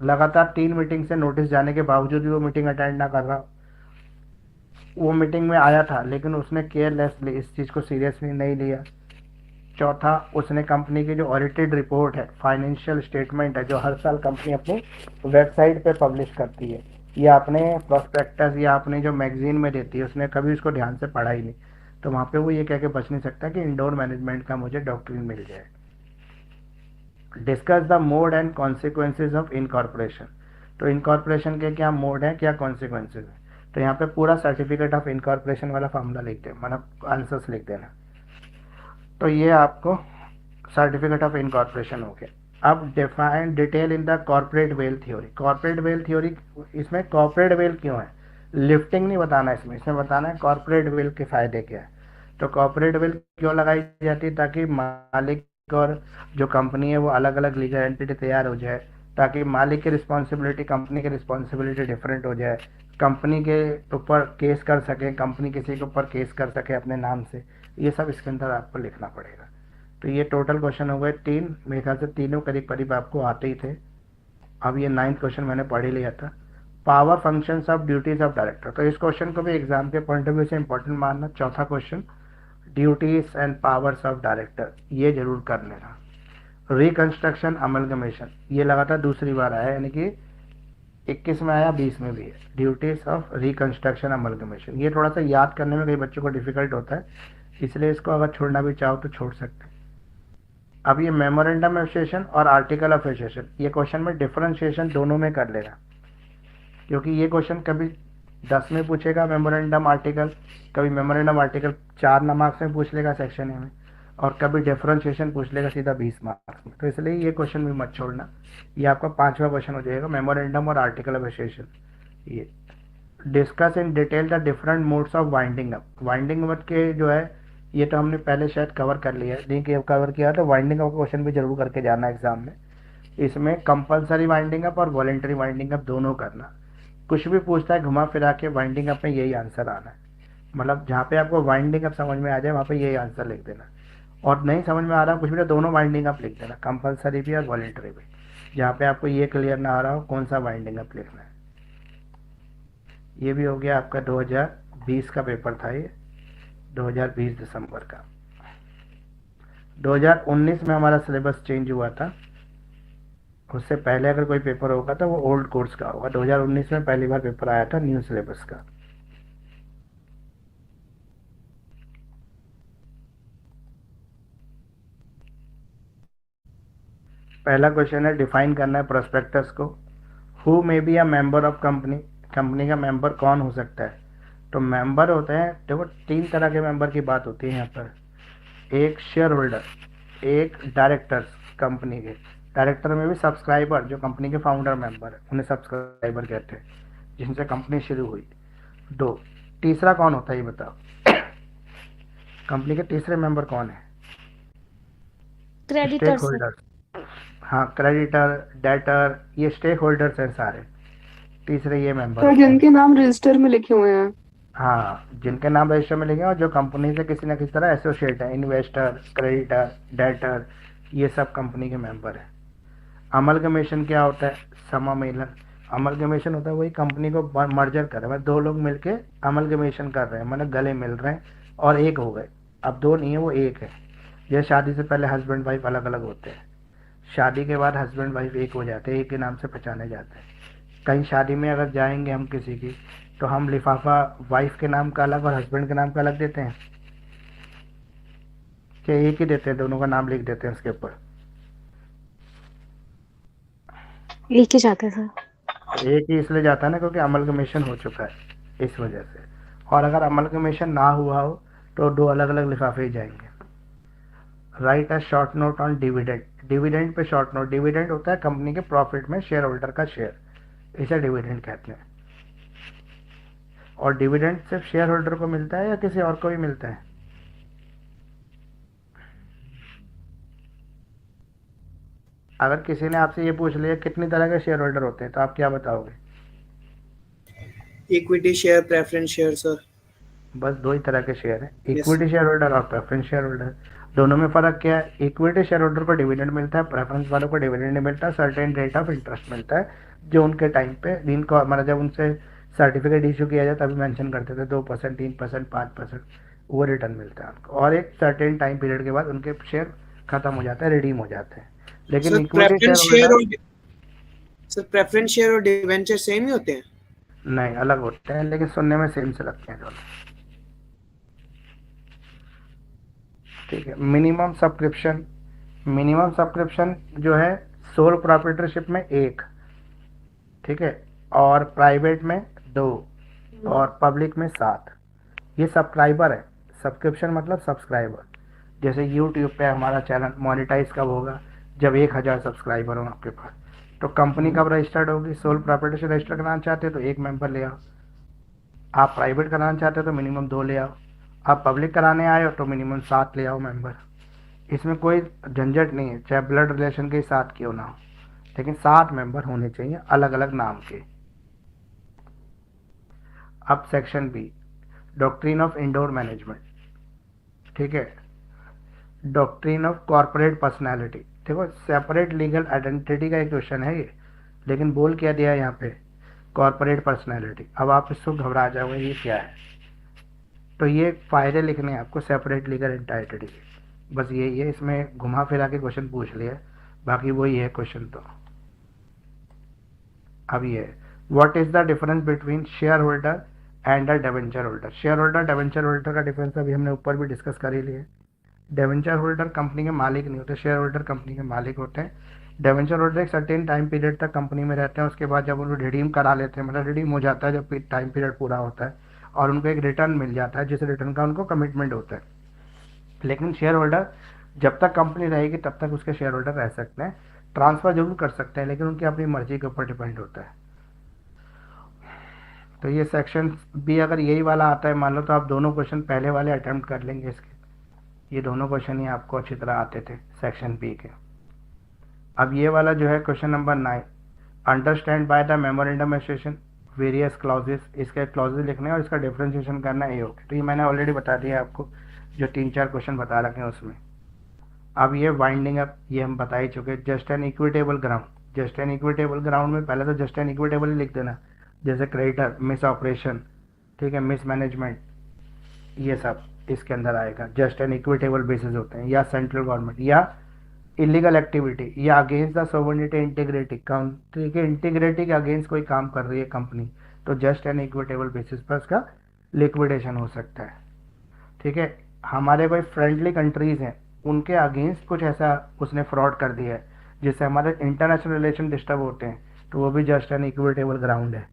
A: लगातार 3 मीटिंग से नोटिस जाने के बावजूद भी वो मीटिंग अटेंड ना कर रहा, वो मीटिंग में आया था लेकिन उसने केयरलेसली इस चीज़ को सीरियसली नहीं लिया। चौथा, उसने कंपनी की जो ऑडिटेड रिपोर्ट है, फाइनेंशियल स्टेटमेंट है, जो हर साल कंपनी अपनी वेबसाइट पे पब्लिश करती है या अपने प्रोस्पेक्टस या अपने जो मैगजीन में देती है, उसने कभी उसको ध्यान से पढ़ा ही नहीं। तो वहाँ पे वो ये कह के बच नहीं सकता कि इंडोर मैनेजमेंट का मुझे डॉक्ट्रिन मिल जाए। Discuss the mode and consequences of incorporation. तो इनकॉर्पोरेशन के क्या मोड है, क्या कॉन्सिक्वेंसेज है। तो यहाँ पे पूरा सर्टिफिकेट ऑफ इनकॉर्पोरेशन वाला फॉर्मूला लिख दें, मतलब आंसर्स लिख देना। तो ये आपको सर्टिफिकेट ऑफ इनकॉर्पोरेशन हो गया। अब define detail in the corporate veil theory. Corporate veil theory, इसमें कॉर्पोरेट वेल क्यों है, लिफ्टिंग नहीं बताना इसमें बताना है कॉर्पोरेट वेल के फायदे क्या है। तो कॉर्पोरेट वेल क्यों लगाई जाती है, ताकि मालिक और जो कंपनी है वो अलग अलग लीगल एंटिटी तैयार हो जाए, ताकि मालिक की रिस्पॉन्सिबिलिटी कंपनी की रिस्पॉन्सिबिलिटी डिफरेंट हो जाए, कंपनी के ऊपर केस कर सके, कंपनी किसी के ऊपर केस कर सके अपने नाम से। ये सब इसके अंदर आपको लिखना पड़ेगा। तो ये टोटल क्वेश्चन हो गए 3, मेरे ख्याल से तीनों करीब करीब आपको आते ही थे। अब ये 9th क्वेश्चन मैंने पढ़ ही लिया था, power functions of duties of director. तो इस क्वेश्चन को भी एग्जाम के पॉइंट ऑफ व्यू से इंपॉर्टेंट मानना। चौथा question, duties and powers of director, ये जरूर कर लेना। रिकंस्ट्रक्शन अमलगमेशन, ये लगातार दूसरी बार आया, यानी कि 21 में आया, 20 में भी है। ड्यूटीज ऑफ रिकंस्ट्रक्शन अमलगमेशन, ये थोड़ा सा याद करने में कई बच्चों को डिफिकल्ट होता है, इसलिए इसको अगर छोड़ना भी चाहो तो छोड़ सकते हैं। अब ये मेमोरेंडम ऑफ एसोसिएशन और आर्टिकल ऑफ एसोसिएशन, ये क्वेश्चन में डिफरेंशिएशन दोनों में कर लेना, क्योंकि ये क्वेश्चन कभी 10 में पूछेगा मेमोरेंडम आर्टिकल, कभी मेमोरेंडम आर्टिकल 4 मार्क्स में पूछ लेगा सेक्शन ए में, और कभी डिफरेंशिएशन पूछ लेगा सीधा 20 मार्क्स में। तो इसलिए ये क्वेश्चन भी मत छोड़ना, ये आपका 5वां क्वेश्चन हो जाएगा, मेमोरेंडम और आर्टिकल ऑफ एसोसिएशन। ये discuss in detail the different modes of winding up. Winding up के जो है ये तो हमने पहले शायद कवर कर लिया है, लेकिन कवर किया तो वाइंडिंग अप क्वेश्चन भी जरूर करके जाना एग्जाम में। इसमें कंपलसरी वाइंडिंग अप और वॉलेंटरी वाइंडिंग अप दोनों करना। कुछ भी पूछता है घुमा फिरा के वाइंडिंग अप में यही आंसर आना है, मतलब जहाँ पे आपको वाइंडिंग अप समझ में आ जाए वहाँ पे यही आंसर लिख देना, और नहीं समझ में आ रहा कुछ भी तो दोनों वाइंडिंग अप लिख देना, कंपलसरी भी और वॉलेंटरी भी। जहाँ पे आपको ये क्लियर ना आ रहा हो कौन सा वाइंडिंग अप लिखना है। ये भी हो गया आपका 2020 का पेपर था ये, 2020 दिसंबर का। 2019 में हमारा सिलेबस चेंज हुआ था, उससे पहले अगर कोई पेपर होगा तो वो ओल्ड कोर्स का होगा। 2019 में पहली बार पेपर आया था न्यू सिलेबस का। पहला क्वेश्चन है डिफाइन करना है प्रोस्पेक्टस को। Who may be a member of company, company का मेंबर कौन हो सकता है। तो मेंबर होते हैं, देखो 3 तरह के मेंबर की बात होती है यहाँ पर, एक शेयर होल्डर, एक डायरेक्टर्स कंपनी के। डायरेक्टर में भी सब्सक्राइबर, जो कंपनी के फाउंडर मेंबर है उन्हें सब्सक्राइबर कहते हैं, जिनसे कंपनी शुरू हुई। 2, तीसरा कौन होता है ये बताओ, कंपनी के तीसरे मेंबर कौन है। स्टेक
D: क्रेडिटर्स
A: होल्डर, हाँ क्रेडिटर, डेटर, ये स्टेक होल्डर्स हैं सारे, तीसरे ये मेंबर
E: सर
A: होते हैं।
E: जिनके नाम रजिस्टर में लिखे हुए हैं।
A: हाँ, जिनके नाम रजिस्टर में लिखे हैं और जो कंपनी से किसी न किसी तरह एसोसिएट है, इन्वेस्टर, क्रेडिटर, डेटर, ये सब कंपनी के मेंबर हैं। अमलगमेशन क्या होता है, समामेलन। अमलगमेशन होता है वही कंपनी को मर्जर कर रहे हैं, 2 लोग मिलके अमलगमेशन कर रहे हैं, मतलब गले मिल रहे हैं और एक हो गए। अब 2 नहीं है, वो एक है। जैसे शादी से पहले हस्बैंड वाइफ अलग अलग होते हैं, शादी के बाद हस्बैंड वाइफ एक हो जाते हैं, एक के नाम से पहचाने जाते हैं। कहीं शादी में अगर जाएंगे हम किसी की, तो हम लिफाफा वाइफ के नाम का अलग और हस्बैंड के नाम का अलग देते हैं, कि एक ही देते हैं, दोनों का नाम लिख देते हैं उसके ऊपर।
D: एक ही जाते थे।
A: एक ही इसलिए जाता है ना क्योंकि अमलगमेशन हो चुका है इस वजह से, और अगर अमलगमेशन ना हुआ हो तो 2 अलग अलग लिफाफे ही जाएंगे। Right a short note on dividend, dividend pay short note. Dividend होता है कंपनी के प्रॉफिट में शेयर होल्डर का शेयर, इसे डिविडेंड कहते हैं। और डिविडेंड सिर्फ शेयर होल्डर को मिलता है या किसी और को भी मिलता है। अगर किसी ने आपसे ये पूछ लिया कितनी तरह के शेयर होल्डर होते हैं तो आप क्या बताओगे।
C: Equity share, preference share sir.
A: बस 2 ही तरह के शेयर हैं,
C: Yes.
A: इक्विटी शेयर होल्डर और प्रेफरेंस शेयर होल्डर। दोनों में फर्क क्या है, इक्विटी शेयर होल्डर को डिविडेंड मिलता है, प्रेफरेंस वालों को डिविडेंड नहीं मिलता, सर्टेन रेट ऑफ इंटरेस्ट मिलता है, जो उनके टाइम पे जिनको मतलब जब उनसे सर्टिफिकेट इशू किया जाए तभी मेंशन करते थे 2%, 3%, 5%, वो रिटर्न मिलता है उनको। और एक सर्टेन टाइम पीरियड के बाद उनके शेयर खत्म हो जाते हैं, रिडीम हो जाते हैं। लेकिन
C: sir
A: equity share
C: preference share
A: holder
C: और सर प्रेफरेंस शेयर और डिवेंचर सेम ही होते हैं।
A: नहीं, अलग होते हैं, लेकिन सुनने में सेम से लगते हैं दोनों। ठीक है। मिनिमम सब्सक्रिप्शन, मिनिमम सब्सक्रिप्शन जो है सोल प्रोप्राइटरशिप में 1, ठीक है, और प्राइवेट में 2 और पब्लिक में 7। ये सब्सक्राइबर है, सब्सक्रिप्शन मतलब सब्सक्राइबर। जैसे यूट्यूब पे हमारा चैनल मोनेटाइज कब होगा, जब 1000 सब्सक्राइबर हो आपके पास। तो कंपनी कब रजिस्टर्ड होगी, सोल प्रोप्राइटरशिप रजिस्टर कराना चाहते हो तो 1 मेंबर ले आओ, आप प्राइवेट कराना चाहते हो तो मिनिमम 2 ले आओ, आप पब्लिक कराने आए हो तो मिनिमम 7 ले आओ मेंबर। इसमें कोई झंझट नहीं है, चाहे ब्लड रिलेशन के साथ क्यों ना हो, लेकिन 7 मेंबर होने चाहिए अलग अलग नाम के। अब section B, doctrine of indoor management, ठीक है। डॉक्ट्रिन ऑफ कॉर्पोरेट पर्सनैलिटी, देखो सेपरेट लीगल आइडेंटिटी का एक क्वेश्चन है ये, लेकिन बोल क्या दिया है यहाँ पे, कॉर्पोरेट पर्सनैलिटी। अब आप इसको घबरा जाओगे ये क्या है, तो ये फायदे लिखने हैं आपको सेपरेट लीगल एंटाइटी के, बस यही है। इसमें घुमा फिरा के क्वेश्चन पूछ लिया, बाकी वही है क्वेश्चन। तो अब ये what is the difference between share holder and a debenture holder. Share holder debenture holder का डिफरेंस अभी हमने ऊपर भी डिस्कस कर ही लिया। डिवेंचर होल्डर कंपनी के मालिक नहीं होते, शेयर होल्डर कंपनी के मालिक होते हैं। डिवेंचर होल्डर एक सर्टेन टाइम पीरियड तक कंपनी में रहते हैं, उसके बाद जब उनको रिडीम करा लेते हैं, मतलब रिडीम हो जाता है जब टाइम पीरियड पूरा होता है, और उनको एक रिटर्न मिल जाता है जिस रिटर्न का उनको कमिटमेंट होता है। लेकिन शेयर होल्डर जब तक कंपनी रहेगी तब तक उसके शेयर होल्डर रह सकते हैं, ट्रांसफर जरूर कर सकते हैं लेकिन उनकी अपनी मर्जी के ऊपर डिपेंड होता है। तो ये सेक्शन भी अगर यही वाला आता है मान लो, तो आप दोनों क्वेश्चन पहले वाले अटेम्प्ट कर लेंगे इसके, ये दोनों क्वेश्चन ही आपको अच्छी तरह आते थे सेक्शन बी के। अब ये वाला जो है question number 9, understand by the memorandum association various clauses, इसके क्लॉजेस लिखने हैं और इसका डिफरेंशिएशन करना है ओके। तो ये मैंने ऑलरेडी बता दिया आपको, जो 3-4 क्वेश्चन बता रखे हैं उसमें। अब ये वाइंडिंग अप, ये हम बता ही चुके। Just an equitable ground, just an equitable ground में पहले तो जस्ट एन इक्विटेबल ही लिख देना, जैसे क्रेडिटर, मिस ऑपरेशन, ठीक है, मिस मैनेजमेंट, ये सब इसके अंदर आएगा। जस्ट एन इक्विटेबल बेसिस होते हैं, या सेंट्रल गवर्नमेंट, या इलीगल एक्टिविटी, या against the sovereignty integrity, country के इंटीग्रिटी के अगेंस्ट कोई काम कर रही है कंपनी, तो जस्ट एन इक्विटेबल बेसिस पर उसका लिक्विडेशन हो सकता है। ठीक है, हमारे कोई फ्रेंडली कंट्रीज हैं, उनके अगेंस्ट कुछ ऐसा उसने फ्रॉड कर दिया है जिससे हमारे इंटरनेशनल रिलेशन डिस्टर्ब होते हैं, तो वो भी जस्ट एन इक्विटेबल ग्राउंड है।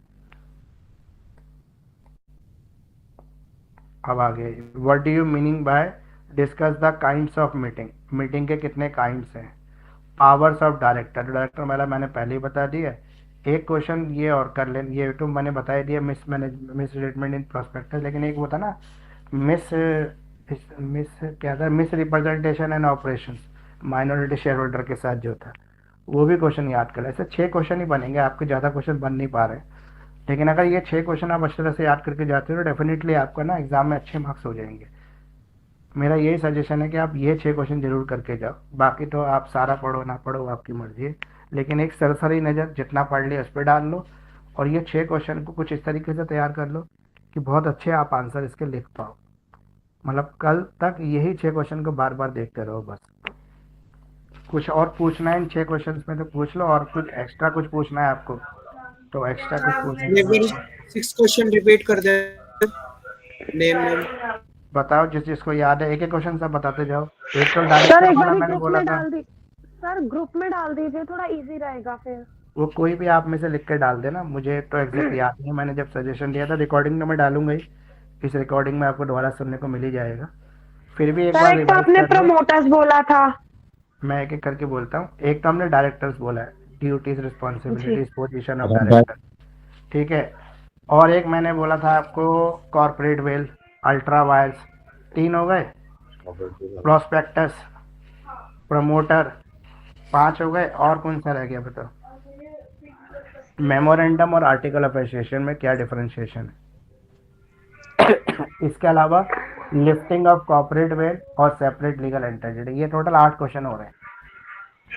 A: अब आगे, what do you meaning bye discuss the kinds of meeting, meeting के कितने काइंड्स हैं। पावर्स ऑफ डायरेक्टर, डायरेक्टर वाला मैंने पहले ही बता दिया। एक क्वेश्चन ये और कर लें, ये तो मैंने बता दिया, मिस स्टेटमेंट इन प्रोस्पेक्टस, लेकिन एक वो था ना मिस क्या था, miss representation and operations minority share holder के साथ जो था, वो भी क्वेश्चन याद कर लें। ऐसे 6 क्वेश्चन ही बनेंगे, आपके ज़्यादा क्वेश्चन बन नहीं पा रहे, लेकिन अगर ये 6 क्वेश्चन आप अच्छी तरह से याद करके जाते हो तो डेफिनेटली आपका ना एग्जाम में अच्छे मार्क्स हो जाएंगे। मेरा यही सजेशन है कि आप ये 6 क्वेश्चन जरूर करके जाओ, बाकी तो आप सारा पढ़ो ना पढ़ो आपकी मर्जी है, लेकिन एक सरसरी नज़र जितना पढ़ लिया उस पर डाल लो, और ये 6 क्वेश्चन को कुछ इस तरीके से तैयार कर लो कि बहुत अच्छे आप आंसर इसके लिख पाओ। मतलब कल तक यही 6 क्वेश्चन को बार बार देखते रहो बस। कुछ और पूछना है इन 6 क्वेश्चन में तो पूछ लो, और कुछ एक्स्ट्रा कुछ पूछना है आपको तो एक्स्ट्रा कुछ पूछना
C: ये भी 6 क्वेश्चन रिपीट कर दे, नेम
A: बताओ जिस जिसको याद है, एक एक क्वेश्चन सब बताते जाओ। एक तो
B: सर
A: डायरेक्टर
B: एक
A: वाला
B: बार
A: मैंने
B: ग्रुप
A: बोला
B: में
A: था,
B: डाल दी, सर ग्रुप में डाल दीजिए, थोड़ा इजी रहेगा फिर।
A: वो कोई भी आप में से लिख के डाल देना, मुझे तो एग्जैक्ट याद नहीं है, मैंने जब सजेशन दिया था। रिकॉर्डिंग तो मैं डालूंगा ही, इस रिकॉर्डिंग में आपको दोबारा सुनने को मिल ही जाएगा। फिर भी एक
B: सर
A: बार
B: एक तो
A: रिवाइज
B: आपने
A: कर लो।
B: प्रमोटर्स बोला था,
A: मैं एक एक करके बोलता हूँ। एक तो हमने डायरेक्टर्स बोला है, duties, responsibilities, position of director, ठीक है। और एक मैंने बोला था आपको कॉर्पोरेट वेल, अल्ट्रा वायर्स, 3 हो गए। प्रोस्पेक्टस, प्रमोटर 5 हो गए, और कौन सा रह गया बताओ। मेमोरेंडम और आर्टिकल ऑफ एसोसिएशन में क्या डिफरेंशिएशन है। इसके अलावा लिफ्टिंग ऑफ कॉर्पोरेट वेल और सेपरेट लीगल एंटिटी, ये टोटल 8 क्वेश्चन हो रहे हैं।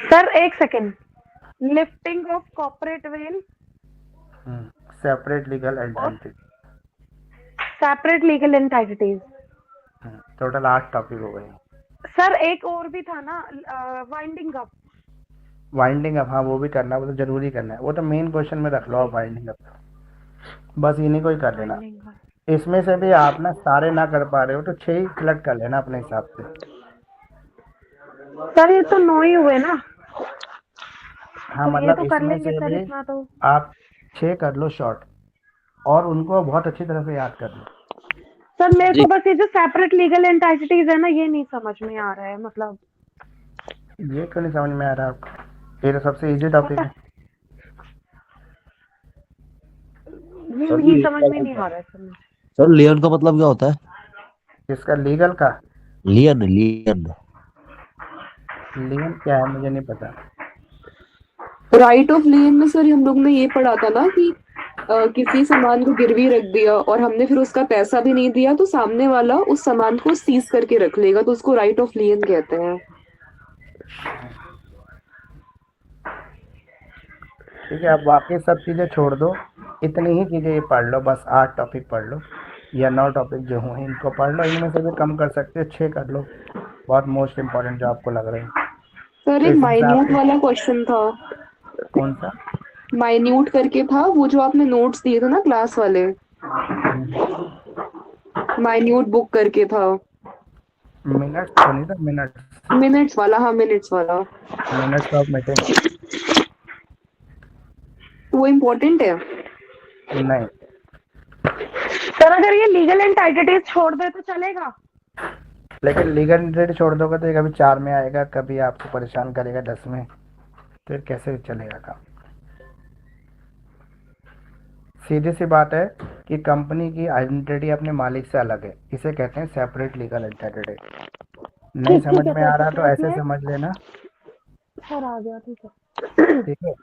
B: सर एक second, lifting of corporate veil,
A: separate legal entity,
B: separate legal entities.
A: Total 8 topic हो गए।
B: सर एक और भी था ना, वाइंडिंग अप।
A: वाइंडिंग अप, हाँ वो भी करना, वो तो जरूरी करना है, वो तो मेन क्वेश्चन में रख लो आप वाइंडिंग अप, बस इन्हीं को ही कर लेना। इसमें से भी आप ना सारे ना कर पा रहे हो तो 6 ही सिलेक्ट कर लेना अपने हिसाब से।
B: सर ये तो 9 ही हुए ना।
A: हाँ
B: तो
A: मतलब
B: ये तो कर
A: इसमें
B: लेंगे
A: से
B: सर,
A: भी
B: इतना तो।
A: आप 6 कर लो शॉर्ट, और उनको बहुत अच्छी तरह से याद कर लो।
B: सर मेरे को बस ये जो सेपरेट लीगल एंटिटीज है ना, ये नहीं समझ में आ रहा है, मतलब
A: ये क्यों नहीं समझ में आ रहा आपको, ये तो सबसे इजी टॉपिक है।
B: ये समझ में नहीं आ रहा है सर।
F: सर लियन का मतलब क्या होता है।
A: इसका लीगल का
F: लियन लियन
A: लियन क्या है मुझे नहीं पता।
E: राइट ऑफ लियन में सर हम लोग ने ये पढ़ा था ना कि किसी सामान को गिरवी रख दिया और हमने फिर उसका पैसा भी नहीं दिया, तो सामने वाला उस सामान को सीज करके रख लेगा, तो उसको राइट ऑफ लियन कहते हैं।
A: ठीक है, अब बाकी सब चीज़ें छोड़ दो, इतनी ही चीज़ें ये पढ़ लो बस। 8 टॉपिक पढ़ लो या 9 टॉपिक जो हुए इनको पढ़ लो, इनमें से भी कम कर सकते हो, 6 कर लो, बहुत मोस्ट इम्पोर्टेंट जो आपको लग रहे हैं।
E: सर एक माइन्यूट वाला क्वेश्चन था।
A: कौन सा
E: माइन्यूट करके था, वो जो आपने नोट्स दिए थे ना क्लास वाले, माइन्यूट बुक करके था।
A: मिनट्स तो नहीं था,
E: मिनट्स वाला, हाँ मिनट्स वाला,
A: मिनट्स ऑफ मीटिंग
E: वो इम्पोर्टेंट है।
A: नहीं।
B: सर अगर ये लीगल एंटिटीज छोड़ दे तो चलेगा,
A: लेकिन लीगल एंटिटी छोड़ दोगे तो ये कभी 4 में आएगा, कभी आपको परेशान करेगा 10 में, फिर कैसे चलेगा काम। सीधी सी बात है कि कंपनी की आइडेंटिटी अपने मालिक से अलग है, इसे कहते हैं सेपरेट लीगल एंटिटी। नहीं
B: ठीक
A: समझ
B: है
A: में
B: सर,
A: आ रहा
B: ठीक
A: तो
B: है,
A: ऐसे
B: इसमें
A: समझ लेना।
B: सर आ गया, ठीक है।
A: ठीक है,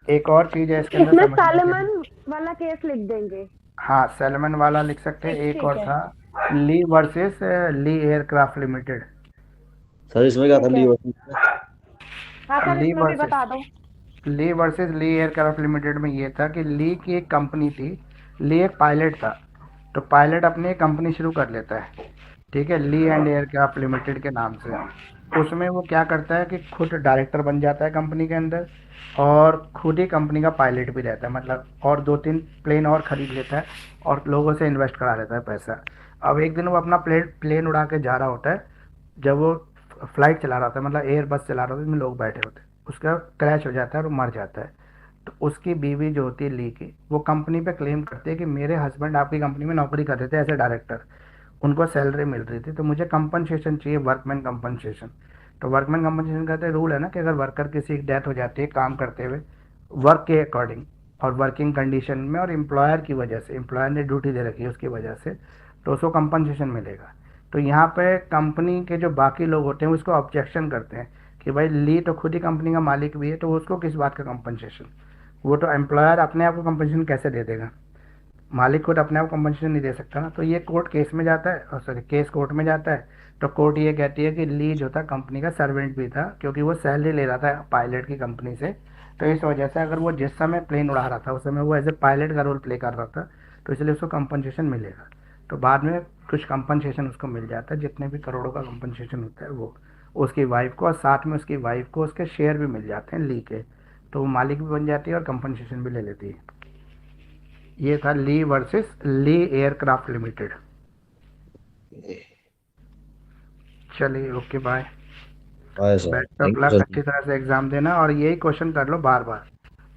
A: एक और चीज है इसके अंदर
B: इसमें
A: समझने के लिए।
B: सैलमन वाला केस लिख देंगे।
A: हाँ, सैलमन वाला लिख सकते हैं। एक
B: ठीक
A: और
B: है।
A: था ली वर्सेस ली एयरक्राफ्ट लिमिटेड।
F: सर इसमें क्या था
B: ठीक है।
F: लीवर?
B: हाँ सर,
A: ली
B: इसमें भी
A: वर्सेस
B: बता दो।
A: ली वर्सेस ली एयरक्राफ्ट लिमिटेड में ये था कि ली की एक कंपनी थी, ली एक पायलट था, तो पायलट अपनी एक कंपनी शुरू कर लेता है, ठीक है, ली एंड एयरक्राफ्ट लिमिटेड के नाम से। उसमें वो क्या करता है कि खुद डायरेक्टर बन जाता है कंपनी के अंदर, और खुद ही कंपनी का पायलट भी रहता है, मतलब और 2-3 प्लेन और खरीद लेता है और लोगों से इन्वेस्ट करा लेता है पैसा। अब एक दिन वो अपना प्लेन उड़ा के जा रहा होता है, जब वो फ्लाइट चला रहा था, मतलब एयर बस चला रहा था, जिसमें लोग बैठे होते, उसका क्रैश हो जाता है और वो मर जाता है। तो उसकी बीवी जो होती है ली की, वो कंपनी पे क्लेम करती है कि मेरे हस्बैंड आपकी कंपनी में नौकरी कर रहे थे एज ए डायरेक्टर, उनको सैलरी मिल रही थी, तो मुझे कंपनसेशन चाहिए, वर्कमैन कंपनसेशन। तो वर्कमैन कंपनसेशन का तो रूल है ना कि अगर वर्कर किसी की डेथ हो जाती है काम करते हुए वर्क के अकॉर्डिंग और वर्किंग कंडीशन में, और एम्प्लॉयर की वजह से, एम्प्लॉयर ने ड्यूटी दे रखी है उसकी वजह से, तो उसको कंपनसेशन मिलेगा। तो यहाँ पे कंपनी के जो बाकी लोग होते हैं वो इसको ऑब्जेक्शन करते हैं कि भाई ली तो खुद ही कंपनी का मालिक भी है, तो उसको किस बात का कंपनसेशन, वो तो एम्प्लॉयर अपने आप को कंपनसेशन कैसे दे देगा, मालिक खुद अपने आप कंपनसेशन नहीं दे सकता ना। तो ये कोर्ट केस में जाता है, सॉरी केस कोर्ट में जाता है, तो कोर्ट ये कहती है कि ली जो था कंपनी का सर्वेंट भी था, क्योंकि वो सैलरी ले रहा था पायलट की कंपनी से, तो इस वजह से अगर वो जिस समय प्लेन उड़ा रहा था उस समय वो एज ए पायलट का रोल प्ले कर रहा था, तो इसलिए उसको कंपनसेशन मिलेगा। तो बाद में कुछ कंपनसेशन उसको मिल जाता है, जितने भी करोड़ों का कंपनसेशन होता है वो उसकी वाइफ को, और साथ में उसकी वाइफ को उसके शेयर भी मिल जाते हैं ली के, तो वो मालिक भी बन जाती है और कंपनसेशन भी ले लेती है। ये था ली वर्सेस ली एयरक्राफ्ट लिमिटेड। चलिए, ओके, बाय।
F: हाँ sir,
A: best of
F: thank you
A: luck,
F: sir.
A: अच्छी तरह से एग्जाम देना, और यही क्वेश्चन कर लो बार बार,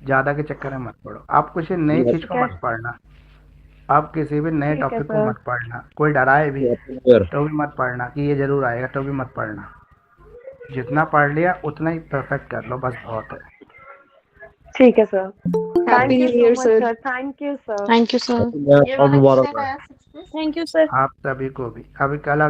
A: ज़्यादा के चक्कर में मत पड़ो। आप कुछ नई चीज़
B: ठीक
A: को
B: है।
A: मत पढ़ना, आप किसी भी नए
B: ठीक है
A: टॉपिक को
B: सर।
A: मत पढ़ना, कोई डराए भी
F: सर
A: तो भी मत पढ़ना कि ये ज़रूर आएगा, तो भी मत पढ़ना। जितना पढ़ लिया उतना ही परफेक्ट कर लो, बस बहुत है।
B: ठीक है sir.
E: Happy
B: thank you
E: new
B: so
E: year
B: much
E: sir.
B: Sir, thank you sir.
D: Thank you sir.
F: और मुबारक हो।
B: Thank you sir.
A: आप सभी को भी अभी कल